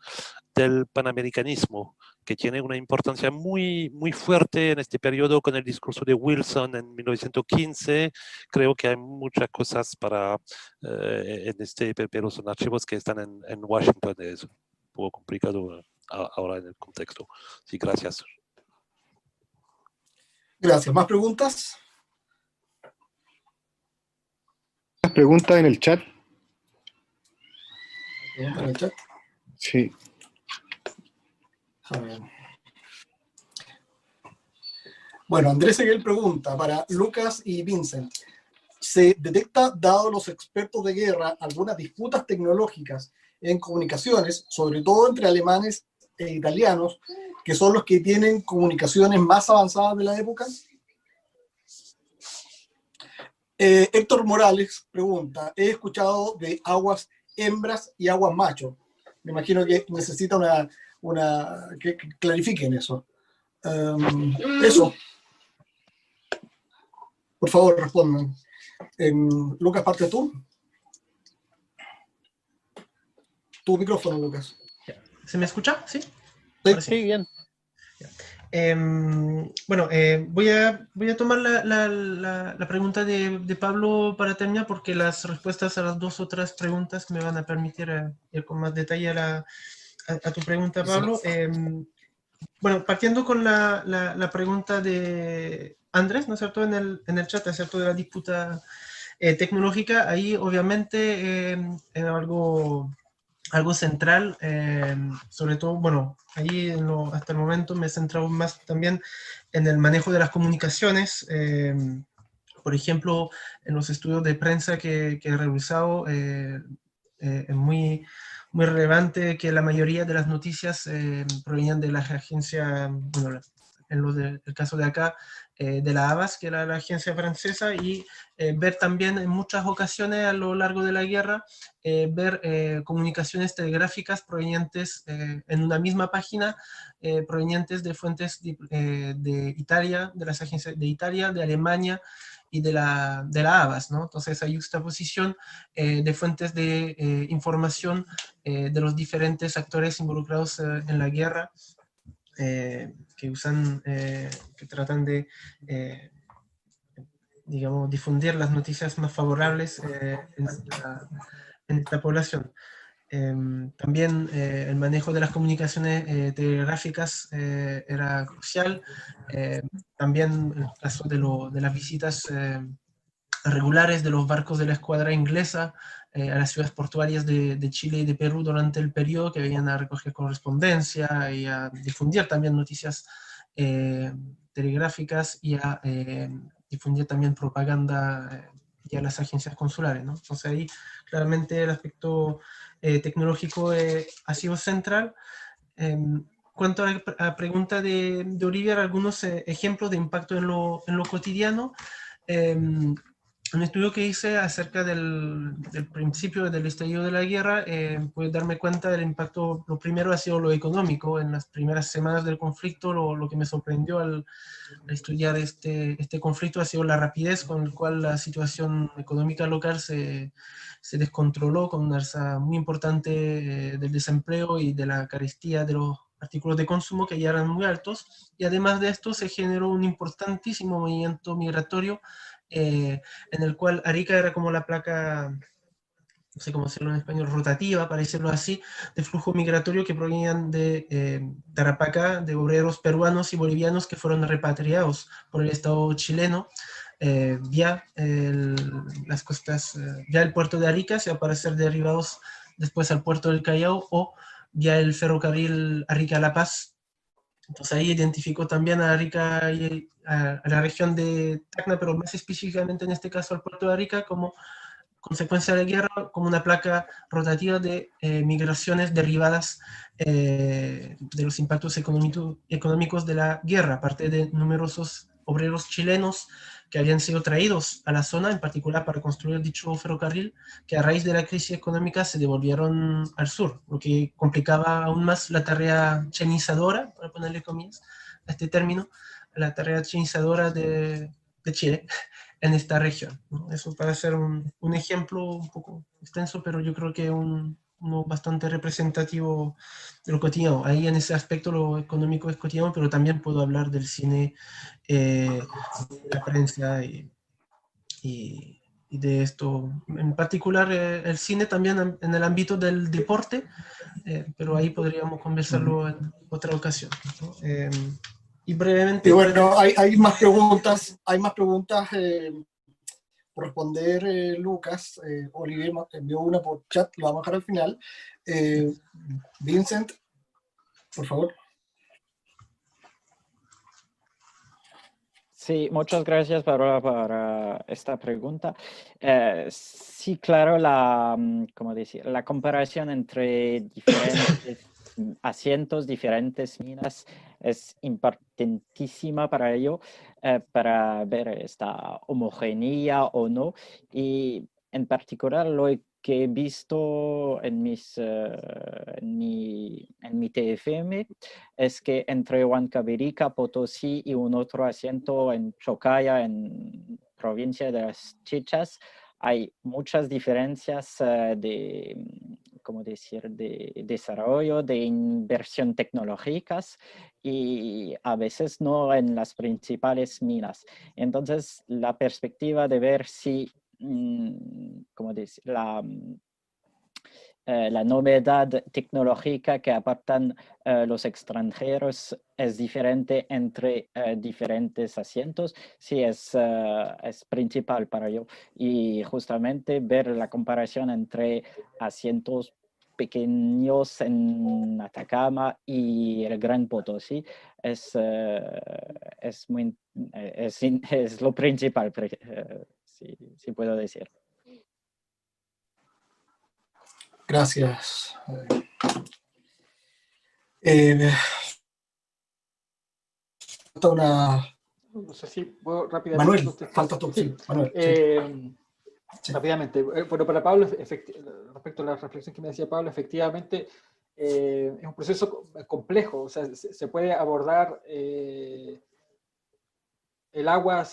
del panamericanismo, que tiene una importancia muy, muy fuerte en este periodo con el discurso de Wilson en 1915. Creo que hay muchas cosas para en este, pero son archivos que están en Washington. Es un poco complicado ahora en el contexto. Sí, gracias. Gracias. ¿Más preguntas? ¿Más preguntas en el chat? ¿Preguntas en el chat? Sí. A ver. Bueno, Andrés Seguel pregunta para Lucas y Vincent. ¿Se detecta, dado los expertos de guerra, algunas disputas tecnológicas en comunicaciones, sobre todo entre alemanes e italianos, que son los que tienen comunicaciones más avanzadas de la época? Héctor Morales pregunta, he escuchado de aguas hembras y aguas macho. Me imagino que necesita que clarifiquen eso. Eso. Por favor, respondan. Lucas, parte tú. Tu micrófono, Lucas. ¿Se me escucha? ¿Sí? Sí, bien. Bueno, voy a tomar la pregunta de Pablo para terminar, porque las respuestas a las dos otras preguntas me van a permitir ir con más detalle a tu pregunta, Pablo. Bueno, partiendo con la pregunta de Andrés, ¿no es cierto?, en el chat, ¿no es cierto?, de la disputa tecnológica, ahí obviamente era algo central, sobre todo, bueno, ahí hasta el momento me he centrado más también en el manejo de las comunicaciones. Por ejemplo, en los estudios de prensa que he revisado, es muy relevante que la mayoría de las noticias provenían de las agencias, bueno, en el caso de acá, de la Havas, que era la agencia francesa, y ver también en muchas ocasiones a lo largo de la guerra, ver comunicaciones telegráficas provenientes en una misma página, provenientes de fuentes de Italia, de las agencias de Italia, de Alemania y de la Havas, ¿no? Entonces hay juxtaposición de fuentes de información de los diferentes actores involucrados en la guerra, que usan, que tratan de, digamos, difundir las noticias más favorables en esta población. También el manejo de las comunicaciones telegráficas era crucial. También en el caso de las visitas regulares de los barcos de la escuadra inglesa a las ciudades portuarias de Chile y de Perú durante el periodo, que venían a recoger correspondencia y a difundir también noticias telegráficas y a difundir también propaganda y a las agencias consulares, ¿no? Entonces ahí claramente el aspecto tecnológico ha sido central. Cuanto a la pregunta de Olivier, algunos ejemplos de impacto en lo cotidiano. Un estudio que hice acerca del principio del estallido de la guerra, pude darme cuenta del impacto. Lo primero ha sido lo económico. En las primeras semanas del conflicto, lo que me sorprendió al estudiar este conflicto ha sido la rapidez con la cual la situación económica local se descontroló, con una alza muy importante del desempleo y de la carestía de los artículos de consumo, que ya eran muy altos, y además de esto se generó un importantísimo movimiento migratorio, en el cual Arica era como la placa, no sé cómo decirlo en español, rotativa, para decirlo así, de flujo migratorio que provenían de Tarapacá, de obreros peruanos y bolivianos que fueron repatriados por el Estado chileno vía las costas, vía el puerto de Arica, para ser derivados después al puerto del Callao, o vía el ferrocarril Arica-La Paz. Entonces ahí identificó también a Arica y a la región de Tacna, pero más específicamente en este caso al puerto de Arica, como consecuencia de la guerra, como una placa rotativa de migraciones derivadas de los impactos económicos de la guerra, aparte de numerosos obreros chilenos que habían sido traídos a la zona, en particular para construir dicho ferrocarril, que a raíz de la crisis económica se devolvieron al sur, lo que complicaba aún más la tarea chenizadora, para ponerle comillas a este término, la tarea chenizadora de Chile en esta región, ¿no? Eso para hacer un ejemplo un poco extenso, pero yo creo que un uno bastante representativo de lo cotidiano. Ahí en ese aspecto lo económico es cotidiano, pero también puedo hablar del cine, la prensa y de esto. En particular el cine también en el ámbito del deporte, pero ahí podríamos conversarlo en otra ocasión, ¿no? Y brevemente... Y bueno, hay más preguntas por responder, Lucas. Olivier envió una por chat, lo vamos a dejar al final. Vincent, por favor. Sí, muchas gracias para esta pregunta. Sí, claro, ¿cómo decir? La comparación entre diferentes asientos, diferentes minas, es importantísima para ello, para ver esta homogeneidad o no. Y en particular lo que he visto en mi TFM es que entre Huancavelica, Potosí y un otro asiento en Chocaya, en provincia de las Chichas, hay muchas diferencias ¿cómo decir?, de desarrollo, de inversión tecnológicas y a veces no en las principales minas. Entonces, la perspectiva de ver si, ¿cómo decir?, la novedad tecnológica que aportan los extranjeros es diferente entre diferentes asientos, sí es principal para yo. Y justamente ver la comparación entre asientos pequeños en Atacama y el Gran Potosí es lo principal, si puedo decir. Gracias. No sé si puedo rápidamente Manuel, contestar. falta tú, sí, Manuel. Sí. Rápidamente. Bueno, para Pablo, respecto a la reflexión que me decía Pablo, efectivamente es un proceso complejo. O sea, se puede abordar el agua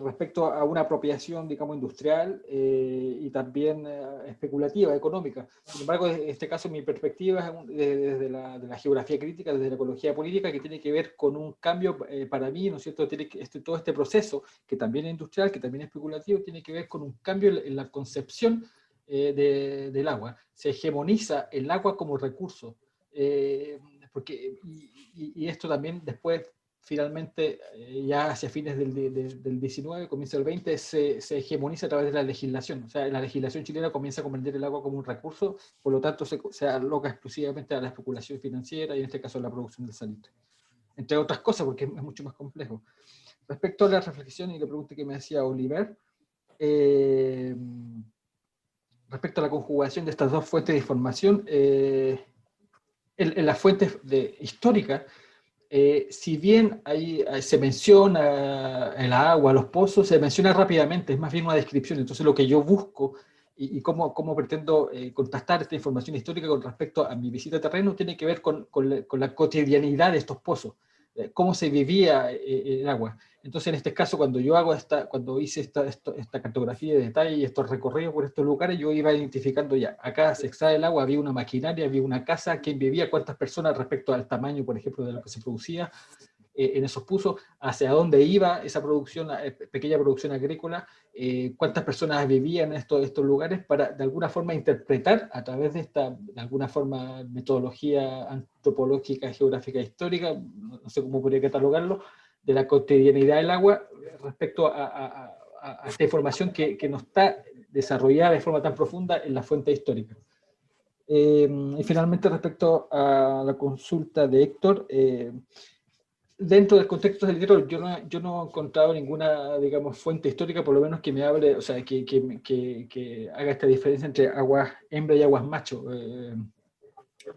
respecto a una apropiación, digamos, industrial y también especulativa, económica. Sin embargo, en este caso mi perspectiva es desde de la geografía crítica, desde la ecología política, que tiene que ver con un cambio para mí, ¿no es cierto? Todo este proceso, que también es industrial, que también es especulativo, tiene que ver con un cambio en la concepción del agua. Se hegemoniza el agua como recurso. Y esto también después finalmente, ya hacia fines del 19, comienzo del 20, se hegemoniza a través de la legislación. O sea, la legislación chilena comienza a comprender el agua como un recurso, por lo tanto se aloca exclusivamente a la especulación financiera y en este caso a la producción del salitre. Entre otras cosas, porque es mucho más complejo. Respecto a la reflexión y la pregunta que me hacía Oliver, respecto a la conjugación de estas dos fuentes de información, en las fuentes históricas, si bien ahí se menciona el agua, los pozos, se menciona rápidamente, es más bien una descripción. Entonces lo que yo busco y cómo pretendo contrastar esta información histórica con respecto a mi visita a terreno tiene que ver con la cotidianidad de estos pozos, cómo se vivía el agua. Entonces en este caso cuando hice esta cartografía de detalle y estos recorridos por estos lugares, yo iba identificando ya, acá se extrae el agua, había una maquinaria, había una casa, quién vivía, cuántas personas respecto al tamaño, por ejemplo, de lo que se producía en esos pozos, hacia dónde iba esa producción, pequeña producción agrícola, cuántas personas vivían en estos lugares, para de alguna forma interpretar a través de de alguna forma, metodología antropológica, geográfica, histórica, no sé cómo podría catalogarlo, de la cotidianidad del agua respecto a esta información que no está desarrollada de forma tan profunda en la fuente histórica. Y finalmente, respecto a la consulta de Héctor, dentro del contexto del libro, yo no he encontrado ninguna, digamos, fuente histórica, por lo menos que me hable, o sea, que haga esta diferencia entre aguas hembra y aguas macho.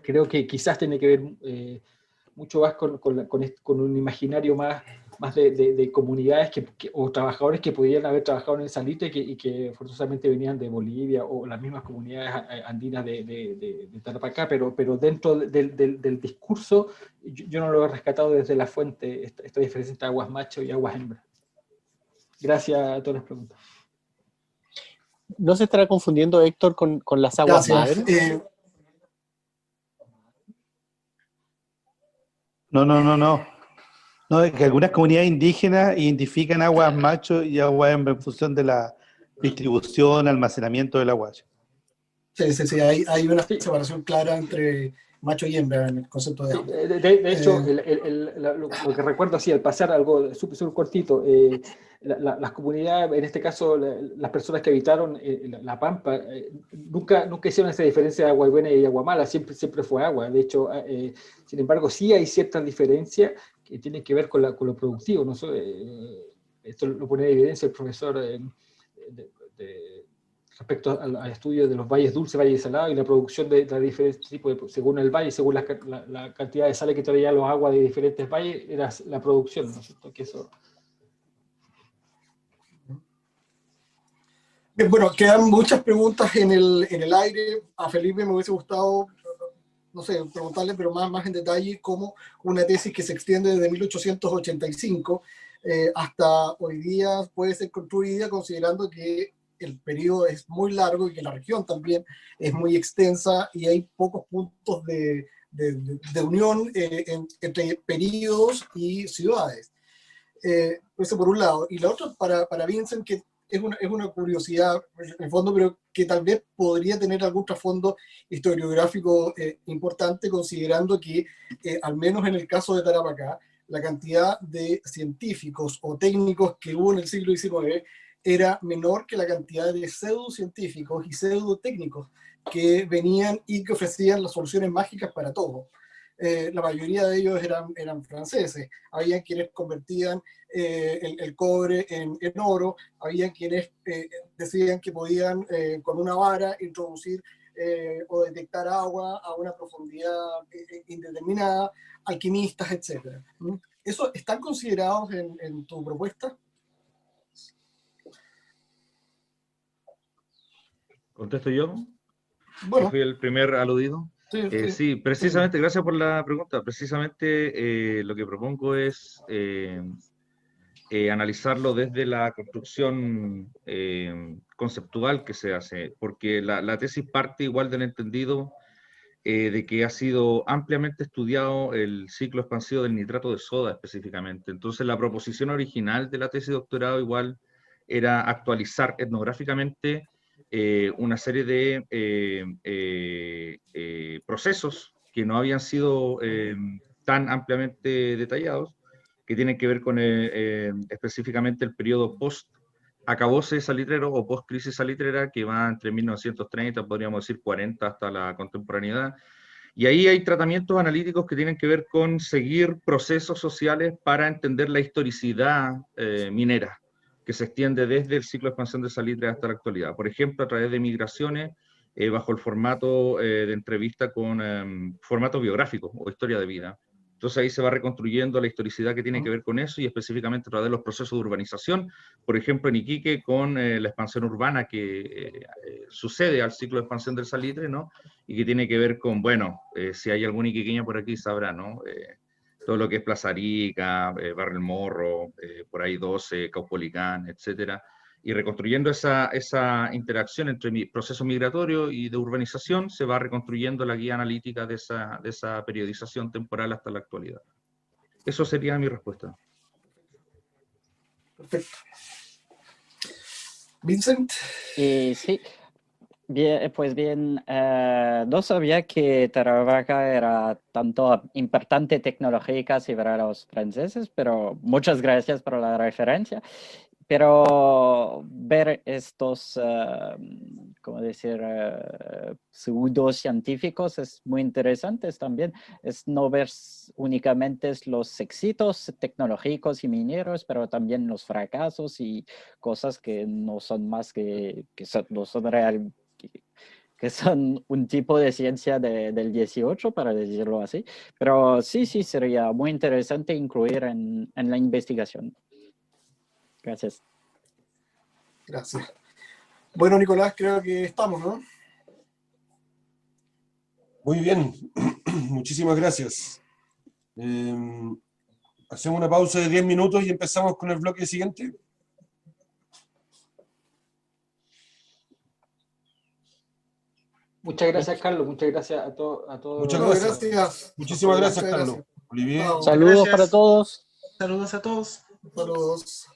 Creo que quizás tiene que ver mucho más con un imaginario más de comunidades o trabajadores que podían haber trabajado en el salitre y que forzosamente venían de Bolivia o las mismas comunidades andinas de Tarapacá, pero dentro del discurso yo no lo he rescatado desde la fuente, esta diferencia entre aguas macho y aguas hembra. Gracias a todas las preguntas. ¿No se estará confundiendo, Héctor, con las aguas madres? No, no, no, no. No, es que algunas comunidades indígenas identifican aguas macho y aguas hembra en función de la distribución, almacenamiento del agua. Sí, sí, sí, hay una separación clara entre macho y hembra en el concepto de Sí, agua. de hecho, lo que recuerdo así, al pasar algo súper cortito, las comunidades, en este caso las personas que habitaron la Pampa, nunca hicieron esa diferencia de agua buena y agua mala, siempre fue agua. De hecho, sin embargo, sí hay ciertas diferencias que tienen que ver con lo productivo. ¿No? Esto lo pone en evidencia el profesor respecto al estudio de los valles dulces, valles salados y la producción de diferentes tipos, según el valle, según la cantidad de sales que traían los aguas de diferentes valles, era la producción, ¿no es cierto? Que eso... Bien, bueno, quedan muchas preguntas en el aire. A Felipe me hubiese gustado, no sé, preguntarle, pero más en detalle, cómo una tesis que se extiende desde 1885 hasta hoy día puede ser construida, considerando que el periodo es muy largo y que la región también es muy extensa y hay pocos puntos de unión entre periodos y ciudades. Eso por un lado. Y la otra, para Vincent, que es una curiosidad en el fondo, pero que tal vez podría tener algún trasfondo historiográfico importante, considerando que, al menos en el caso de Tarapacá, la cantidad de científicos o técnicos que hubo en el siglo XIX era menor que la cantidad de pseudocientíficos y pseudotécnicos que venían y que ofrecían las soluciones mágicas para todo. La mayoría de ellos eran franceses. Había quienes convertían el cobre en oro, había quienes decían que podían con una vara introducir o detectar agua a una profundidad indeterminada, alquimistas, etc. ¿Eso están considerados en tu propuesta? ¿Contesto yo? Bueno. Fui el primer aludido. Sí, precisamente, gracias por la pregunta. Precisamente lo que propongo es analizarlo desde la construcción conceptual que se hace, porque la tesis parte igual del entendido de que ha sido ampliamente estudiado el ciclo expansivo del nitrato de soda específicamente. Entonces la proposición original de la tesis de doctorado igual era actualizar etnográficamente una serie de procesos que no habían sido tan ampliamente detallados, que tienen que ver con específicamente el periodo post-acabose salitrero o post-crisis salitrera, que va entre 1930, podríamos decir 40, hasta la contemporaneidad. Y ahí hay tratamientos analíticos que tienen que ver con seguir procesos sociales para entender la historicidad minera, que se extiende desde el ciclo de expansión de salitre hasta la actualidad. Por ejemplo, a través de migraciones, bajo el formato de entrevista con formato biográfico o historia de vida. Entonces ahí se va reconstruyendo la historicidad que tiene que ver con eso y específicamente a través de los procesos de urbanización, por ejemplo en Iquique con la expansión urbana que sucede al ciclo de expansión del salitre, ¿no? Y que tiene que ver con, bueno, si hay algún iquiqueño por aquí sabrá, ¿no? Todo lo que es Plaza Arica, Barrio El Morro, por ahí 12, Caupolicán, etcétera, y reconstruyendo esa interacción entre mi proceso migratorio y de urbanización, se va reconstruyendo la guía analítica de esa periodización temporal hasta la actualidad. Eso sería mi respuesta. Perfecto. Vincent. Sí. Bien, pues bien, no sabía que Tarapacá era tanto importante tecnológica y para los franceses, pero muchas gracias por la referencia. Pero ver estos, ¿cómo decir?, pseudocientíficos es muy interesante también. Es no ver únicamente los éxitos tecnológicos y mineros, pero también los fracasos y cosas que no son más no son real, que son un tipo de ciencia del 18, para decirlo así. Pero sí, sería muy interesante incluir en la investigación. Gracias. Gracias. Bueno, Nicolás, creo que estamos, ¿no? Muy bien, muchísimas gracias. Hacemos una pausa de 10 minutos y empezamos con el bloque siguiente. Muchas gracias, Carlos. Muchas gracias a todos. Muchas gracias. Muchísimas gracias, Carlos. Olivier. Chao. Saludos Gracias. para todos. Saludos a todos. Saludos.